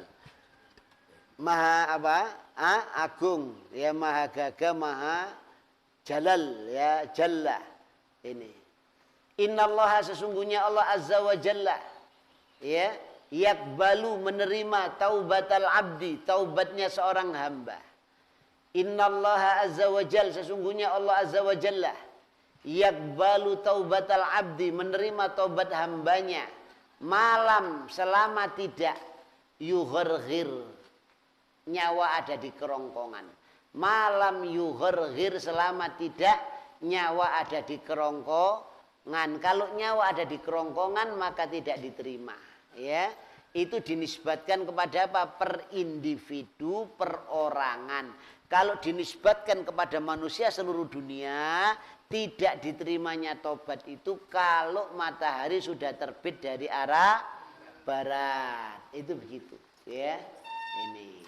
maha apa, agung, ya, maha gaga, maha jalal, ya, jalla. Ini innallaha, sesungguhnya Allah azza wa jalla, ya, yakbalu, menerima taubatal abdi, taubatnya seorang hamba, Innallaha azza wa jalla, sesungguhnya Allah azza wa jalla yaqbalu taubatal abdi, menerima taubat hambanya malam selama tidak yughirghir, nyawa ada di kerongkongan. Malam yughirghir, selama tidak nyawa ada di kerongkongan. Kalau nyawa ada di kerongkongan maka tidak diterima, ya. Itu dinisbatkan kepada apa? Per individu, perorangan. Kalau dinisbatkan kepada manusia seluruh dunia, tidak diterimanya tobat itu kalau matahari sudah terbit dari arah barat. Itu begitu, ya. Ini.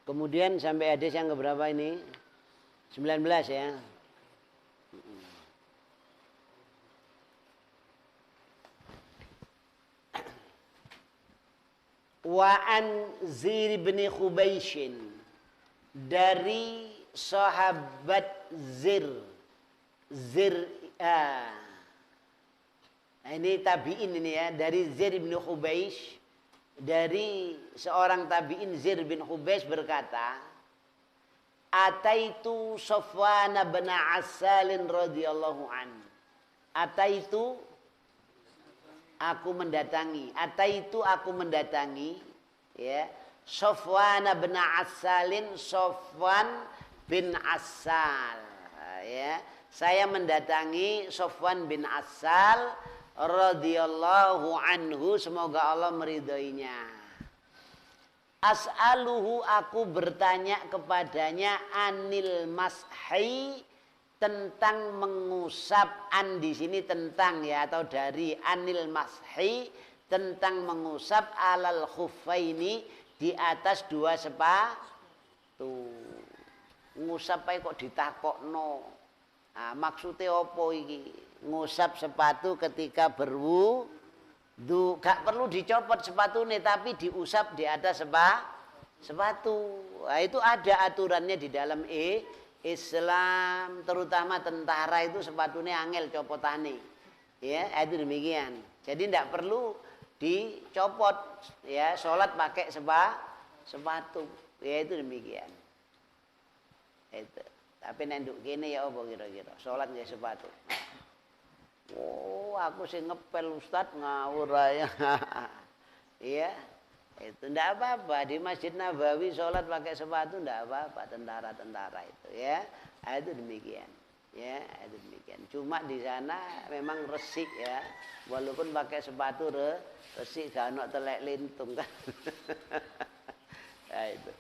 Kemudian sampai hadis yang keberapa ini? 19 ya. Wa an Zir bin Khubaishin, dari sahabat Zir. Ini tabi'in ini ya, dari Zir bin Khubaish, dari seorang tabi'in Zir bin Khubaish berkata, Ataitu Safwan bin Assal radhiyallahu an. Ataitu aku mendatangi. Ataitu aku mendatangi, ya. Safwan bin Assalin, Safwan bin Assal, ya. Saya mendatangi Safwan bin Assal radhiyallahu anhu, semoga Allah meridhoinya. As'aluhu, aku bertanya kepadanya, anil mashi, tentang mengusap. An di sini tentang, ya, atau dari anil mashi, tentang mengusap alal khuffaini, di atas dua sepatu. Ngusap ae kok ditakokno. Nah, maksudnya apa iki? Ngusap sepatu ketika berwudu. Gak perlu dicopot sepatunya, tapi diusap di atas sepatu. Nah, itu ada aturannya di dalam Islam, terutama tentara itu sepatunya angel copotane. Ya, itu demikian. Jadi tidak perlu dicopot, ya, sholat pakai sepatu. Ya, itu demikian. Itu. Tapi nenduk gini ya apa kira-kira? Sholat nggak sepatu. Oh, aku sih ngepel Ustadz, ngawur ya. Iya, itu ndak apa-apa. Di Masjid Nabawi sholat pakai sepatu ndak apa-apa, tentara-tentara itu, ya. Itu demikian, ya, itu demikian. Cuma di sana memang resik, ya, walaupun pakai sepatu resik, gak ono telek lintung kan. Nah, itu.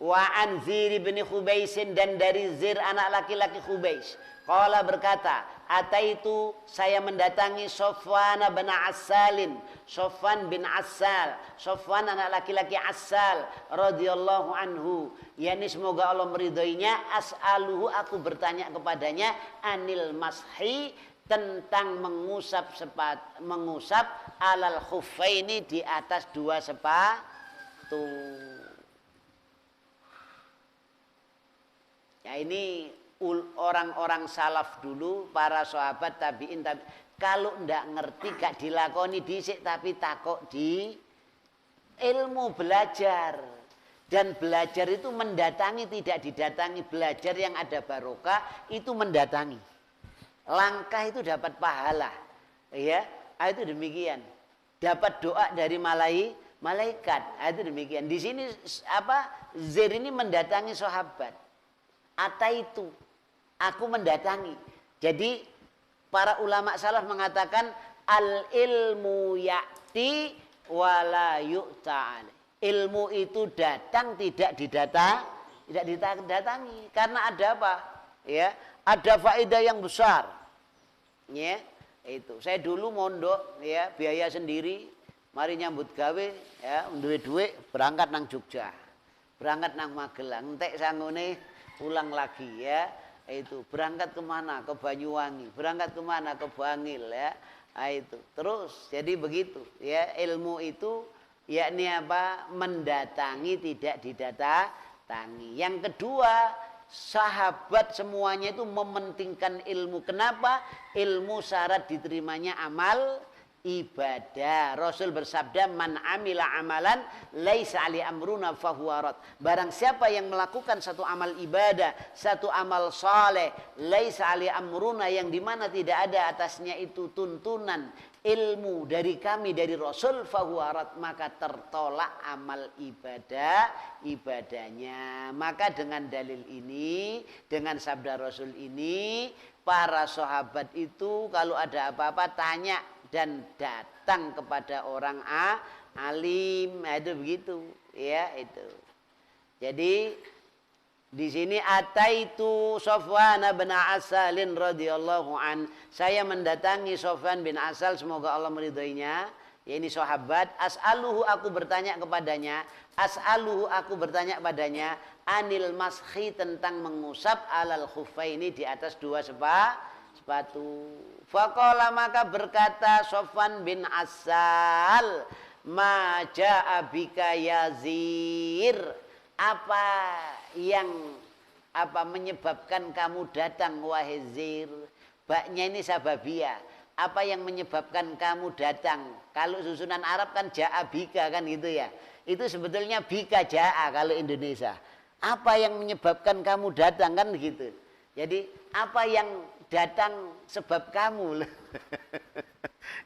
Wa an Zir bin Khubaisin, dan dari Zir anak laki-laki Khubais. Qala berkata, ataitu, saya mendatangi Safwan bin Assalin, Safwan bin Assal, Safwan anak laki-laki Assal radhiyallahu anhu, yakni semoga Allah meridhoinya. As'aluhu, aku bertanya kepadanya, anil mashi, tentang mengusap alal khuffaini, di atas dua sepatu. Ya, ini orang-orang salaf dulu, para sahabat tabi'in, kalau ndak ngerti gak dilakoni dhisik, tapi takok di ilmu, belajar. Dan belajar itu mendatangi, tidak didatangi. Belajar yang ada barokah itu mendatangi. Langkah itu dapat pahala, ya. Itu demikian. Dapat doa dari malaikat. Itu demikian. Di sini apa? Zir ini mendatangi sahabat. Ataitu, aku mendatangi. Jadi para ulama salaf mengatakan al ilmu ya'ti wala yu'ta. Ilmu itu datang, tidak didatangi. Karena ada apa? Ya, ada faedah yang besar. Ya, itu. Saya dulu mondok, ya, biaya sendiri. Mari nyambut gawe, ya, duwe-duwe berangkat nang Jogja. Berangkat nang Magelang, entek sangone pulang lagi, ya. Itu berangkat kemana? Ke Banyuwangi. Berangkat kemana? Ke Bangil, ya. Nah, itu terus jadi begitu, ya. Ilmu itu yakni apa? Mendatangi, tidak didatangi. Yang kedua, sahabat semuanya itu mementingkan ilmu. Kenapa? Ilmu syarat diterimanya amal ibadah. Rasul bersabda, man amila amalan laisa ali amruna fahuwa rad. Barang siapa yang melakukan satu amal ibadah, satu amal saleh, laisa ali amruna, yang dimana tidak ada atasnya itu tuntunan ilmu dari kami, dari Rasul, fahuwa rad, maka tertolak amal ibadahnya. Maka dengan dalil ini, dengan sabda Rasul ini, para sahabat itu kalau ada apa-apa tanya dan datang kepada orang alim. Nah, itu begitu ya, itu. Jadi di sini ataitu Sofwan bin Asalin radhiyallahu an. Saya mendatangi Sofwan bin Asal, semoga Allah meridhoinya. Ya, ini sahabat. As'aluhu, aku bertanya kepadanya. As'aluhu, aku bertanya padanya. Anil mashi, tentang mengusap alal khuffaini, di atas dua sepatu. Faqala, maka berkata Sofwan bin Asal, ma ja'a bika Yazir, apa yang menyebabkan kamu datang wahai Zir? Baknya ini sababiyah. Apa yang menyebabkan kamu datang? Kalau susunan Arab kan ja'a bika kan gitu ya. Itu sebetulnya bika ja'a kalau Indonesia. Apa yang menyebabkan kamu datang kan gitu. Jadi apa yang datang sebab kamu.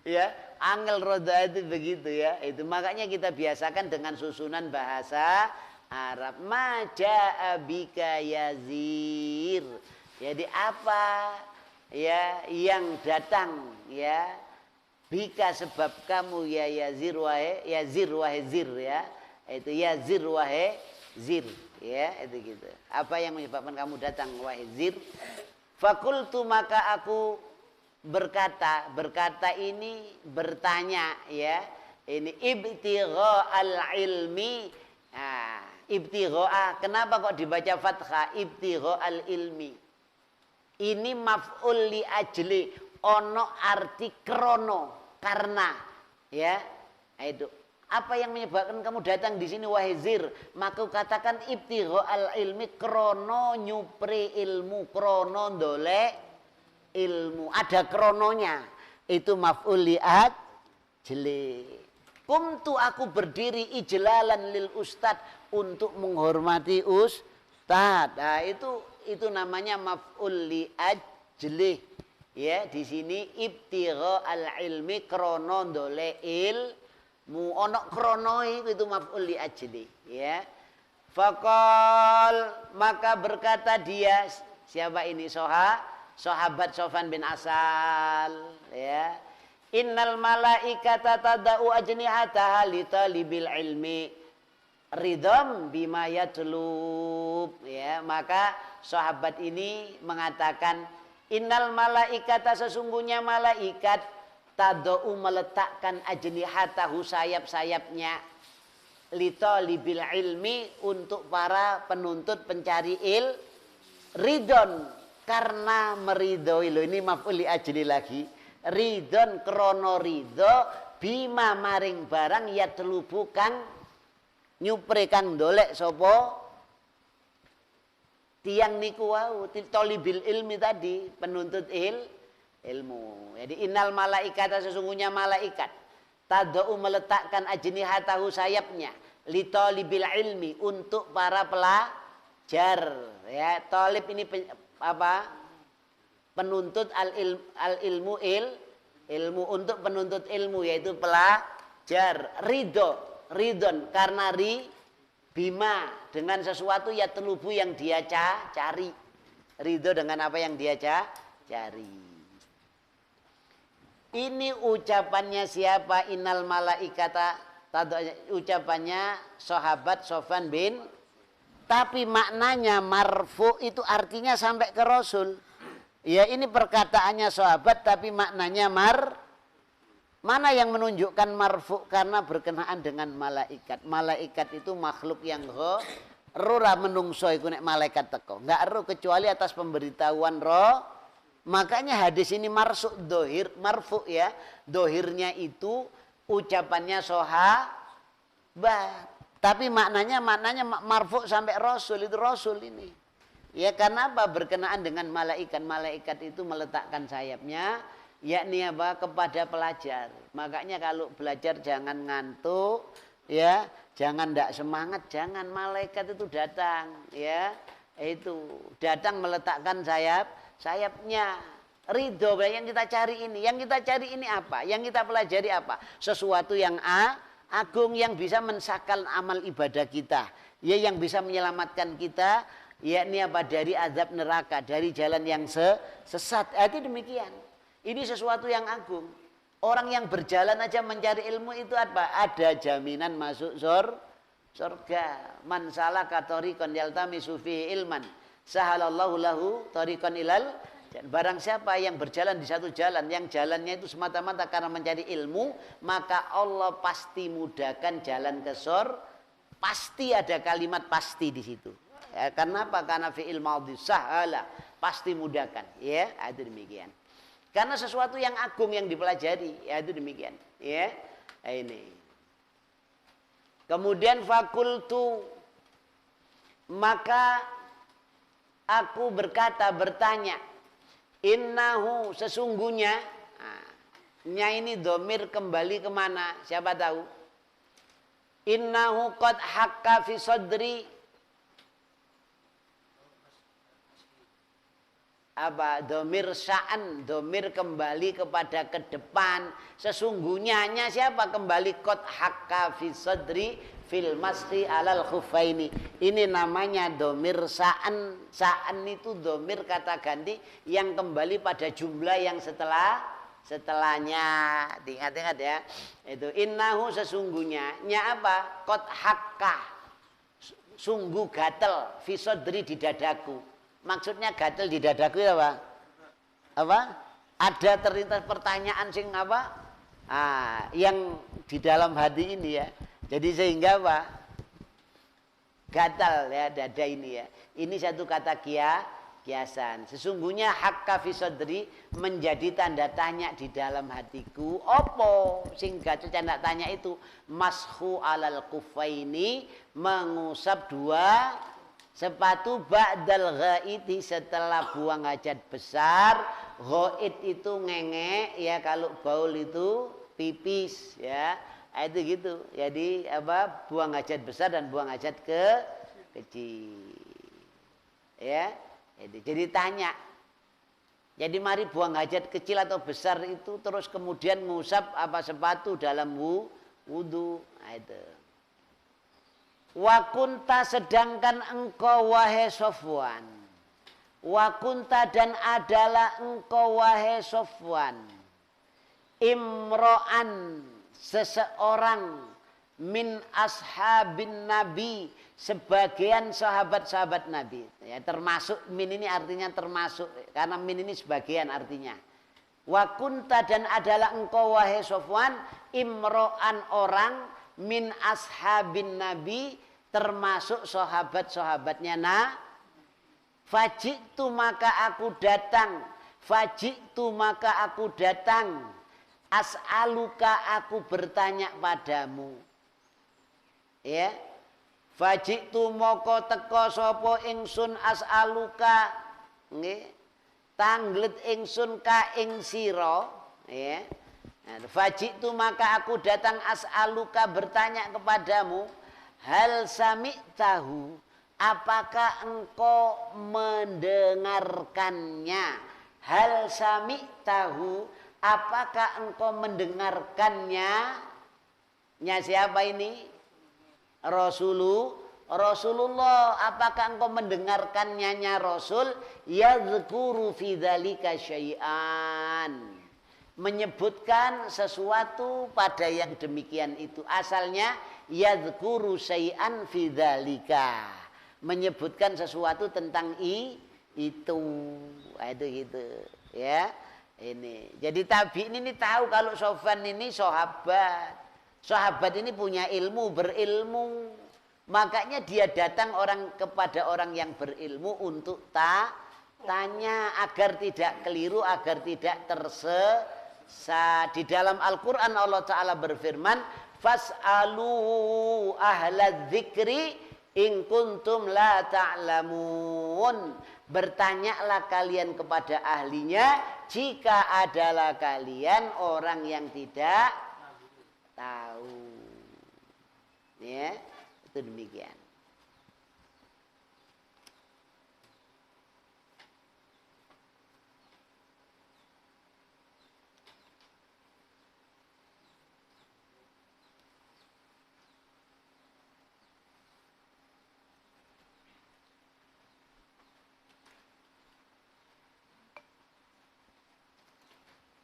Ya, angel roda itu begitu ya. Itu makanya kita biasakan dengan susunan bahasa Arab. Ma ja'a bika Yazir. Jadi apa ya yang datang ya bika sebab kamu ya Yazir wahai Zir ya. Itu Yazir wahai Zir ya, itu gitu. Apa yang menyebabkan kamu datang wahai Zir? Fakultu, maka aku berkata ini bertanya ya. Ini ibtigha al-ilmi. Nah, ibtigha, kenapa kok dibaca fathah? Ibtigha al-ilmi. Ini maf'ul li ajli, ono arti krono, karena ya. Itu apa yang menyebabkan kamu datang di sini wahai Zir? Maka katakan ibtigha al-ilmi, krono nyupri ilmu, krono ndolek ilmu. Ada krononya. Itu maf'ul li ajli. Kumtu, aku berdiri ijlalan lil ustad, untuk menghormati ustad. Nah, itu namanya maf'ul li ajli. Ya, di sini ibtigha al-ilmi, krono ndolek ilmu. Ono krono itu maf'ul li ajli ya. Faqal, maka berkata dia, siapa ini? Sahabat Sofwan bin Asal ya. Innal malaikata tada'u ajnihataha li talibil ilmi ridham bima yatlub ya. Maka sahabat ini mengatakan, innal malaikata, sesungguhnya malaikat, tada'u meletakkan ajnihatahu, sayap-sayapnya, li talibil ilmi, untuk para penuntut pencari ridon, karena meridhoi. Loh, ini maf'ul li ajli lagi. Ridon krono ridho, bima maring barang ya telubu kang nyupre kang dolek sopo tiang niku wau, tolibil ilmi tadi, penuntut ilmu. Jadi innal malaikata, sesungguhnya malaikat, tadau meletakkan ajnihatahu, sayapnya, li tolibil ilmi, untuk para pelajar ya. Tolib ini penuntut ilmu, untuk penuntut ilmu, yaitu pelajar. Ridon karena bima, dengan sesuatu ya telubu, yang dia cari. Ridho dengan apa yang dia cari. Ini ucapannya siapa? Innal malaikata, ucapannya sahabat Sofwan bin, tapi maknanya marfu, itu artinya sampai ke Rasul. Ya, ini perkataannya sahabat tapi maknanya mana yang menunjukkan marfu? Karena berkenaan dengan malaikat. Malaikat itu makhluk yang rura menungso iku nek malaikat teko. Enggak ero kecuali atas pemberitahuan roh. Makanya hadis ini marfu ya. Dohirnya itu ucapannya sahabat. Tapi maknanya marfu sampai Rasul, itu Rasul ini. Ya karena apa? Berkenaan dengan malaikat. Malaikat itu meletakkan sayapnya yakni apa? Kepada pelajar. Makanya kalau belajar jangan ngantuk, ya, jangan ndak semangat, jangan. Malaikat itu datang, ya. Itu datang meletakkan sayapnya. Ridho yang kita cari ini. Yang kita cari ini apa? Yang kita pelajari apa? Sesuatu yang agung yang bisa mensakal amal ibadah kita. Ya, yang bisa menyelamatkan kita yakni apa? Dari azab neraka, dari jalan yang sesat. Itu demikian. Ini sesuatu yang agung. Orang yang berjalan aja mencari ilmu itu apa? Ada jaminan masuk surga. Man salaka tariqan yaltamisu fihi ilman, sahalallahu lahu tariqan ilal. Barang siapa yang berjalan di satu jalan, yang jalannya itu semata-mata karena mencari ilmu, maka Allah pasti mudahkan jalan ke surga. Pasti ada kalimat pasti di situ. Ya, karena apa? Karena fi'il madhi sahala, pasti mudahkan. Ya, itu demikian. Karena sesuatu yang agung yang dipelajari, ya itu demikian. Ya, ini. Kemudian fakultu, maka aku bertanya, innahu, sesungguhnya, nya ini domir kembali kemana? Siapa tahu? Innahu qad hakka fi sadri, apa? Domir sa'an, domir kembali kepada ke depan. Sesungguhnya nya siapa? Kembali qad hakka fi sadri fil mashi alal khuffaini. Ini namanya domir sa'an. Sa'an itu domir kata ganti yang kembali pada jumlah yang setelahnya. Ingat-ingat ya. Itu innahu, sesungguhnya nya apa? Qad hakka, sungguh gatel fi sadri, di dadaku. Maksudnya gatel di dadaku ya apa? Apa? Ada terlintas pertanyaan sing apa? Yang di dalam hati ini ya. Jadi sehingga apa? Gatal ya dada ini ya. Ini satu kata kiasan. Sesungguhnya hakka fi sadri menjadi tanda tanya di dalam hatiku. Opo sing gatel tanda tanya itu? Mashu alal kufaini, mengusap dua sepatu ba'dal ghaiti, setelah buang hajat besar. Ghaid itu ngenge ya, kalau baul itu pipis ya. Itu gitu. Jadi apa? Buang hajat besar dan buang hajat kecil. Ya. Jadi tanya. Jadi mari buang hajat kecil atau besar itu terus kemudian ngusap apa sepatu dalam wudu. Itu. Wa kunta, sedangkan engkau wahai Sofwan. Wa kunta, dan adalah engkau wahai Sofwan. Imro'an, seseorang, min ashabin Nabi, sebagian sahabat-sahabat Nabi. Ya, termasuk min ini artinya termasuk, karena min ini sebagian artinya. Wa kunta, dan adalah engkau wahai Sofwan, imro'an, orang, min ashabin Nabi, termasuk sahabat-sahabatnya fajitu, maka aku datang. Fajitu, maka aku datang. As'aluka, aku bertanya padamu. Ya. Fajitu, moko teko sapa ingsun as'aluka, nggih, tanglet ingsun ka ing sira, ya. Fajitu, maka aku datang as'aluka, bertanya kepadamu. Hal sami'tahu, apakah engkau mendengarkannya? Hal sami'tahu, apakah engkau mendengarkannya? Nya siapa ini? Rasulullah, apakah engkau mendengarkannya nya Rasul? Yadhkuru fi dzalika syai'an, menyebutkan sesuatu pada yang demikian itu. Asalnya yadhkuru syai'an fi dzalika, menyebutkan sesuatu tentang itu. Itu gitu ya. Ini jadi tabi'in ini tahu kalau Sofwan ini sahabat. Sahabat ini punya ilmu, berilmu. Makanya dia datang kepada orang yang berilmu untuk tanya agar tidak keliru, agar tidak tersesat. Di dalam Al-Qur'an Allah Ta'ala berfirman, fas'alu ahla dzikri In kuntum la ta'lamun. Bertanyalah kalian kepada ahlinya jika adalah kalian orang yang tidak tahu. Ya, itu demikian.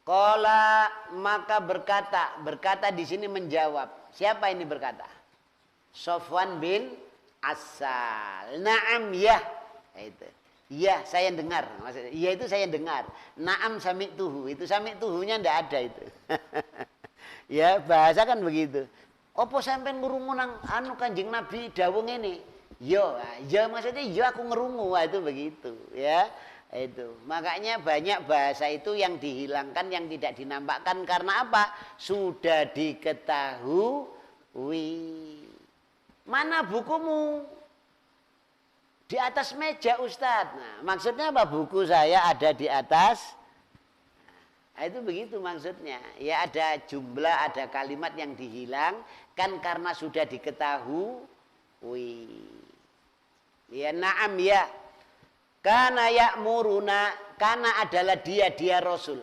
Qala maka berkata di sini menjawab. Siapa ini berkata? Sofwan bin Asal. Naam ya. Itu. Ya, saya dengar. Maksudnya, ya itu saya dengar. Naam sami'tuhu. Itu sami'tuhunya ndak ada itu. Ya, bahasa kan begitu. Opo sampean ngrungu nang anu Kanjeng Nabi dawuh ngene? Yo, ya maksudnya yo aku ngerungu. Itu begitu, ya. Itu makanya banyak bahasa itu yang dihilangkan, yang tidak dinampakkan karena apa? Sudah diketahui. Mana bukumu? Di atas meja Ustadz. Nah, maksudnya apa? Buku saya ada di atas. Nah, itu begitu maksudnya. Ya ada jumlah, ada kalimat yang dihilang kan karena sudah diketahui. Ya na'am ya. Karena ya'muruna, karena adalah dia Rasul.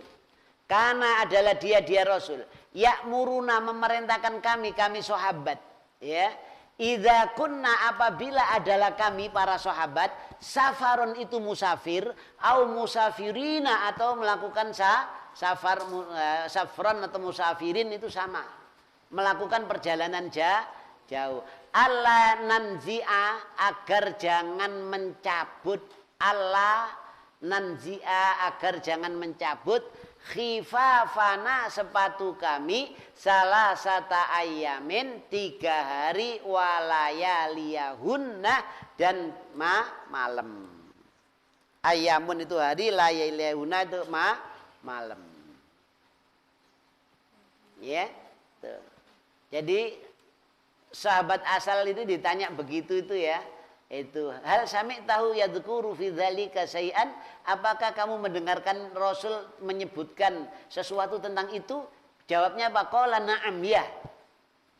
Karena adalah dia Rasul. Ya'muruna memerintahkan kami sahabat. Ya. Idza kunna apabila adalah kami para sahabat, safarun itu musafir, au musafirina atau melakukan safron atau musafirin itu sama. Melakukan perjalanan jauh. Alla nanzi'a agar jangan mencabut. Allah nanzi'a agar jangan mencabut khifafana sepatu kami salah sata ayamin 3 hari walayaliyahunna dan malam. Ayamun itu hari, layaliyahunna itu malam. Ya, tuh. Jadi sahabat asal itu ditanya begitu itu ya. Itu hal sami tahu yadzkuru fi dzalika syai'an, apakah kamu mendengarkan Rasul menyebutkan sesuatu tentang itu? Jawabnya apa? Qala na'am ya.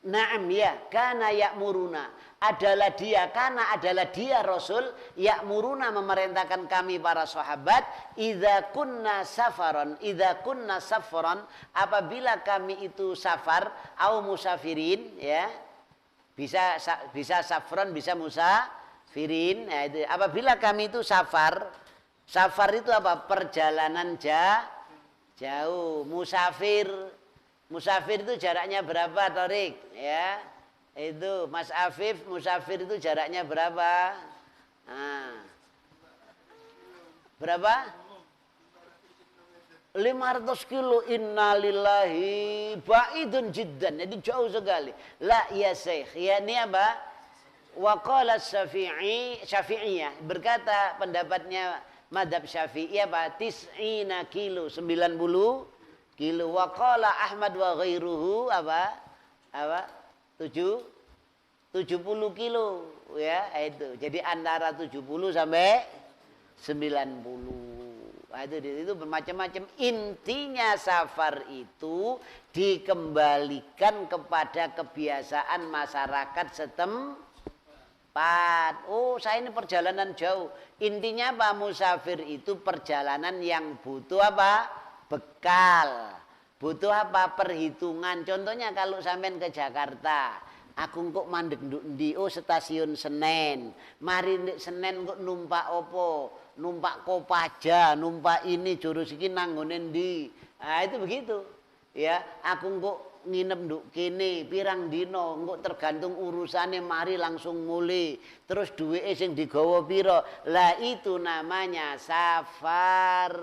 Na'am ya, kana ya'muruna, adalah dia, kana adalah dia Rasul ya'muruna memerintahkan kami para sahabat idza kunna safaron apabila kami itu safar au musafirin ya. Bisa safron, bisa musafirin. Nah, itu. Apabila kami itu safar itu apa? Perjalanan jauh. Musafir itu jaraknya berapa, Torik? Ya, itu Mas Afif, musafir itu jaraknya berapa? Nah. Berapa? 500 kilo. Innalillahi ba'idun jiddan. Jadi jauh sekali. La ya Syekh. Ya ini apa? Wa qala Syafi'iyah. Berkata pendapatnya madhab Syafi'i apa? 90 kilo. 90 kilo. Wa qala Ahmad wa ghairuhu apa? 70 kilo. Ya itu. Jadi antara 70 sampai 90. Nah, itu bermacam-macam. Intinya safar itu dikembalikan kepada kebiasaan masyarakat setempat. Oh, saya ini perjalanan jauh. Intinya apa? Musafir itu perjalanan yang butuh apa? Bekal. Butuh apa? Perhitungan. Contohnya kalau sampean ke Jakarta, aku kok mandek ndi stasiun Senen. Mari Senen kok numpak opo? Numpak Kopaja, numpak ini jurus iki nanggone ndi. Nah, itu begitu. Ya, aku kok nginep nduk kene pirang dina, engko tergantung urusane mari langsung mulih. Terus duweke sing digawa pira? Lah itu namanya safar.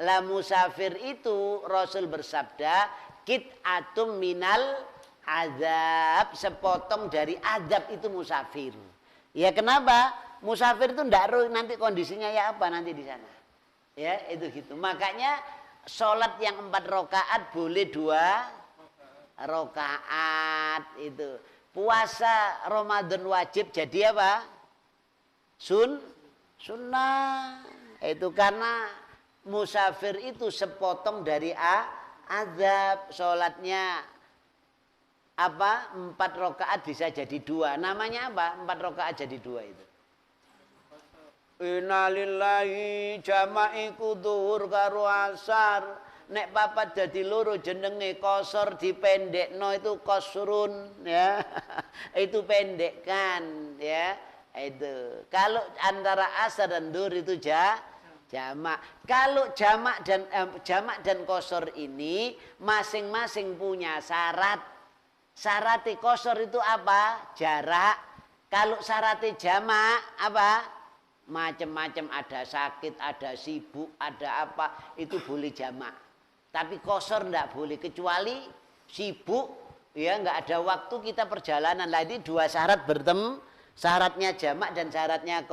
Lah musafir itu Rasul bersabda, qit'atum minal azab, sepotong dari azab itu musafir. Ya kenapa? Musafir itu ndak tahu nanti kondisinya ya apa nanti di sana. Ya, itu gitu. Makanya sholat yang 4 rakaat boleh 2 rakaat itu. puasa Ramadan wajib jadi apa? Sunnah. Itu karena musafir itu sepotong dari azab. Sholatnya apa? 4 rakaat bisa jadi 2. Namanya apa? 4 rakaat jadi 2 itu. Innalillahi jama'iku dhuhur karo asar. Nek papat jadi loro jenenge kosor dipendekno itu kosurun ya. Itu pendekkan ya. Itu. Kalau antara asar dan dhuhur itu jamak. Kalau jamak dan kosor ini masing-masing punya syarat. Syaratnya kosor itu apa? Jarak. Kalau syaratnya jamak apa? Macam-macam, ada sakit, ada sibuk, ada apa, itu boleh jamak. Tapi kosor enggak boleh, kecuali sibuk, ya enggak ada waktu kita perjalanan. Lah ini 2 syarat bertemu, syaratnya jamak dan syaratnya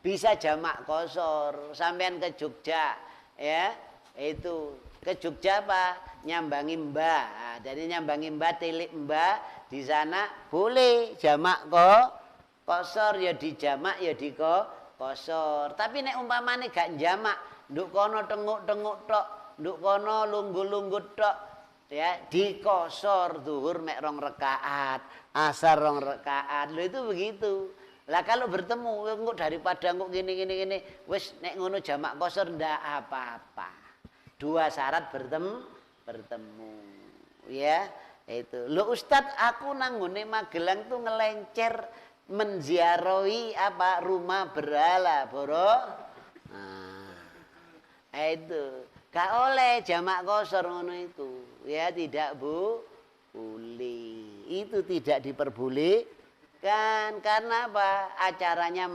bisa jamak kosor. Sampean ke Jogja, ya, itu ke Jogja apa? Nyambangi mbah. Nah, dari nyambangi mbah, tilik mbah, di sana boleh jamak kosor, ya di jamak ya di kosor. Tapi nek umpamane gak jamak, nduk kono tenguk-tenguk tok, nduk kono lungguh-lungguh tok, ya di kosor. Zuhur mek 2 rakaat, asar 2 rakaat. Lho itu begitu. Lah kalau bertemu engko daripada engko gini wis nek ngono jamak kosor ndak apa-apa. 2 syarat bertemu ya itu. Lho Ustadz, aku nanggone Magelang tuh ngelencer menziarahi apa rumah berhala boro. Nah, itu gak oleh jamak kosor ngono itu ya, tidak boleh. Itu tidak diperbolehkan karena apa? Acaranya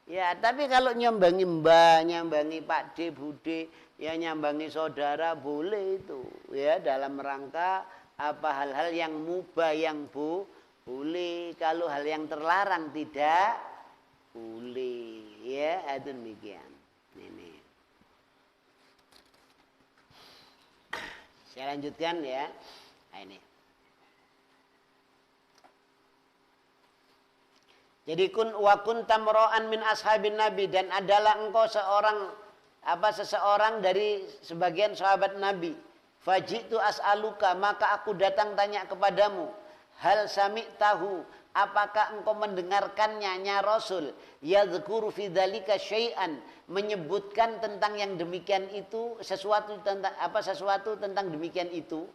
ya. Tapi kalau nyambangi mbah, nyambangi Pak D, Bude, ya nyambangi saudara boleh itu ya, dalam rangka apa hal-hal yang mubah yang boleh. Kalau hal yang terlarang tidak boleh ya. Itu demikian. Ini saya lanjutkan ya. Nah, ini jadi kun tamro'an min ashabin nabi, dan adalah engkau seseorang dari sebagian sahabat Nabi. Fajitu as'aluka, maka aku datang tanya kepadamu. Hal sami'tahu, apakah engkau mendengarkannya nya Rasul? Yadhkuru fi dzalika syai'an, menyebutkan tentang yang demikian itu, sesuatu tentang demikian itu.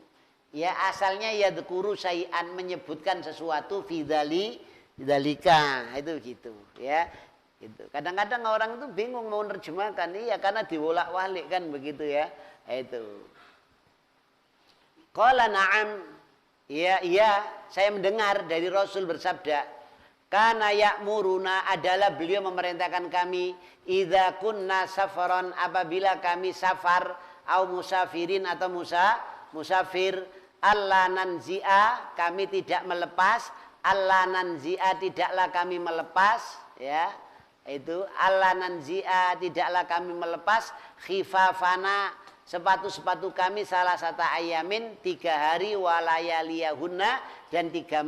Ya asalnya yadhkuru syai'an, menyebutkan sesuatu fi dzalika, itu gitu ya. Gitu. Kadang-kadang orang itu bingung mau nerjemahkan, iya karena diwolak-walik kan begitu ya. Itu. Qala na'am. Iya, saya mendengar dari Rasul bersabda, kana ya'muruna, adalah beliau memerintahkan kami, idza kunna safaran, apabila kami safar, au musafirin atau musafir, alla nanzi'a, kami tidak melepas, alla nanzi'a, tidaklah kami melepas, ya. Itu alla nanzi'a, tidaklah kami melepas, khifafana, sepatu-sepatu kami salah satu ayamin, 3 hari walayaliyahunna, dan 3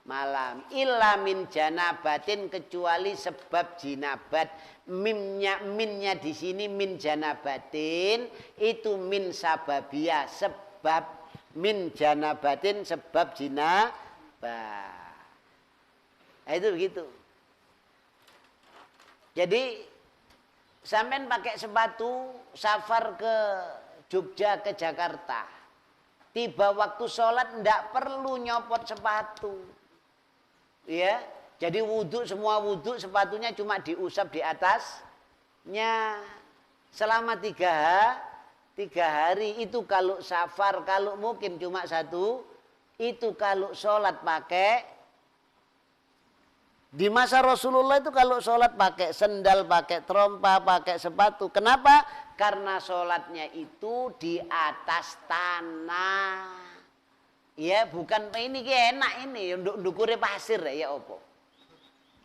malam, illa min janabatin, kecuali sebab jinabat. Minnya di sini min janabatin, itu min sababiyah, sebab min janabatin, sebab jinabah. Itu begitu. Jadi sampean pakai sepatu safar ke Jogja, ke Jakarta, tiba waktu sholat ndak perlu nyopot sepatu ya. Jadi semua wudhu sepatunya cuma diusap di atasnya selama 3 hari. Itu kalau safar. Kalau mukim cuma 1. Itu kalau sholat pakai. Di masa Rasulullah itu kalau sholat pakai sendal, pakai trompa, pakai sepatu. Kenapa? Karena sholatnya itu di atas tanah. Ya, bukan ini enak ini, ndukure pasir ya opo.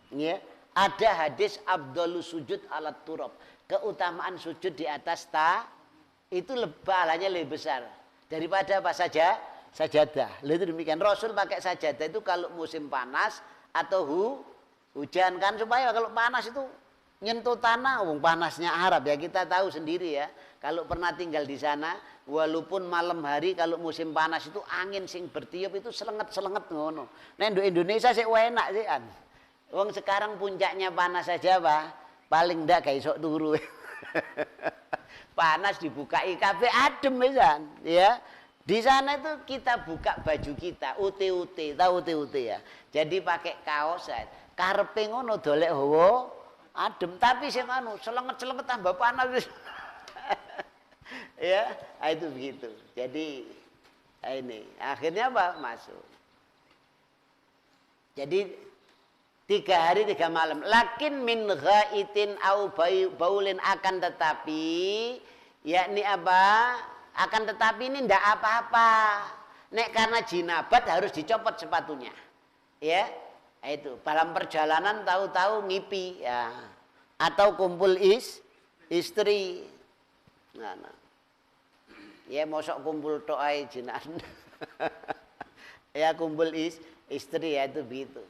Ya, ada hadis afdhalus sujud alat turab. Keutamaan sujud di atas itu pahalanya lebih besar daripada apa saja sajadah. Lalu itu demikian. Rasul pakai sajadah itu kalau musim panas atau hujan kan, supaya kalau panas itu nyentuh tanah. Panasnya Arab ya, kita tahu sendiri ya. Kalau pernah tinggal di sana, walaupun malam hari kalau musim panas itu angin sing bertiup itu selenget-selenget ngono. Nah, Indonesia sih enak sih kan. Wong sekarang puncaknya panas saja, Pak. Paling ndak gak iso turu. Panas dibukai kabeh adem pisan, ya. Di sana itu kita buka baju kita, UT-UT, tahu UT-UT ya. Jadi pakai kaos, karepe ngono dolek hawa adem, tapi sing anu selenget-selenget tambah panas. Ya, itu begitu. Jadi ini akhirnya apa? Masuk. Jadi 3 hari 3 malam. Lakin min ghaitin au baulin, akan tetapi yakni apa? Akan tetapi ini ndak apa-apa. Nek karena jinabat harus dicopot sepatunya. Ya. Itu dalam perjalanan tahu-tahu ngipi ya. Atau kumpul istri. Nah. Ya mosok kumpul tok ae jinan. Ya kumpul istri ya itu begitu.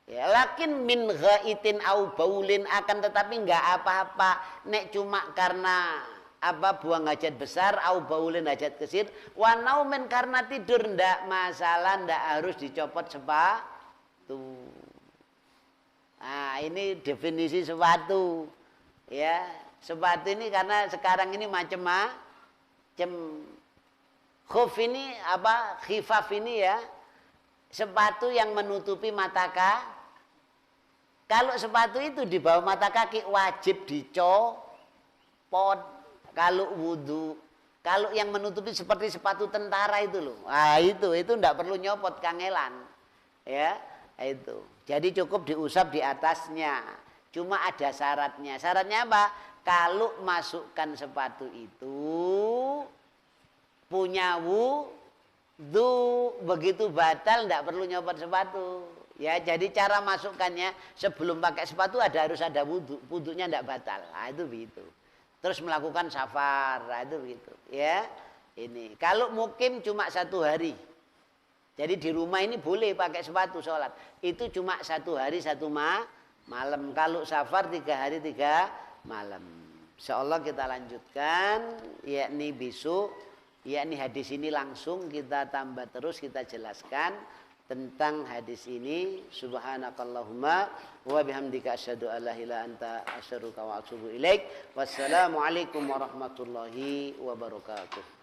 Ya, lakin min ghaitin au baulin, akan tetapi enggak apa-apa nek cuma karena apa buang hajat besar au baulin hajat kecil, wa naumen karena tidur ndak masalah, ndak harus dicopot sepatu. Nah, ini definisi sepatu. Ya, sepatu ini karena sekarang ini macam khuf ini apa khifaf ini ya. Sepatu yang menutupi mata kaki. Kalau sepatu itu di bawah mata kaki wajib dicopot kalau wudu. Kalau yang menutupi seperti sepatu tentara itu loh. Ah itu enggak perlu nyopot kangelan. Ya, itu. Jadi cukup diusap di atasnya. Cuma ada syaratnya. Syaratnya apa? Kalau masukkan sepatu itu punya wudu, begitu batal enggak perlu nyopot sepatu. Ya, jadi cara masukkannya sebelum pakai sepatu harus ada wudu, wudunya enggak batal. Nah, itu begitu. Terus melakukan safar, nah, itu begitu. Ya, ini. Kalau mukim cuma 1 hari. Jadi di rumah ini boleh pakai sepatu sholat. Itu cuma 1 hari 1 malam. Kalau safar 3 hari 3 malam. Insyaallah kita lanjutkan, yakni besok. Yakni hadis ini langsung kita tambah terus, kita jelaskan tentang hadis ini. Subhanakallahumma wa bihamdika asyhadu an la ilaha illa anta astaghfiruka wa atubu ilaik. Wassalamualaikum warahmatullahi wabarakatuh.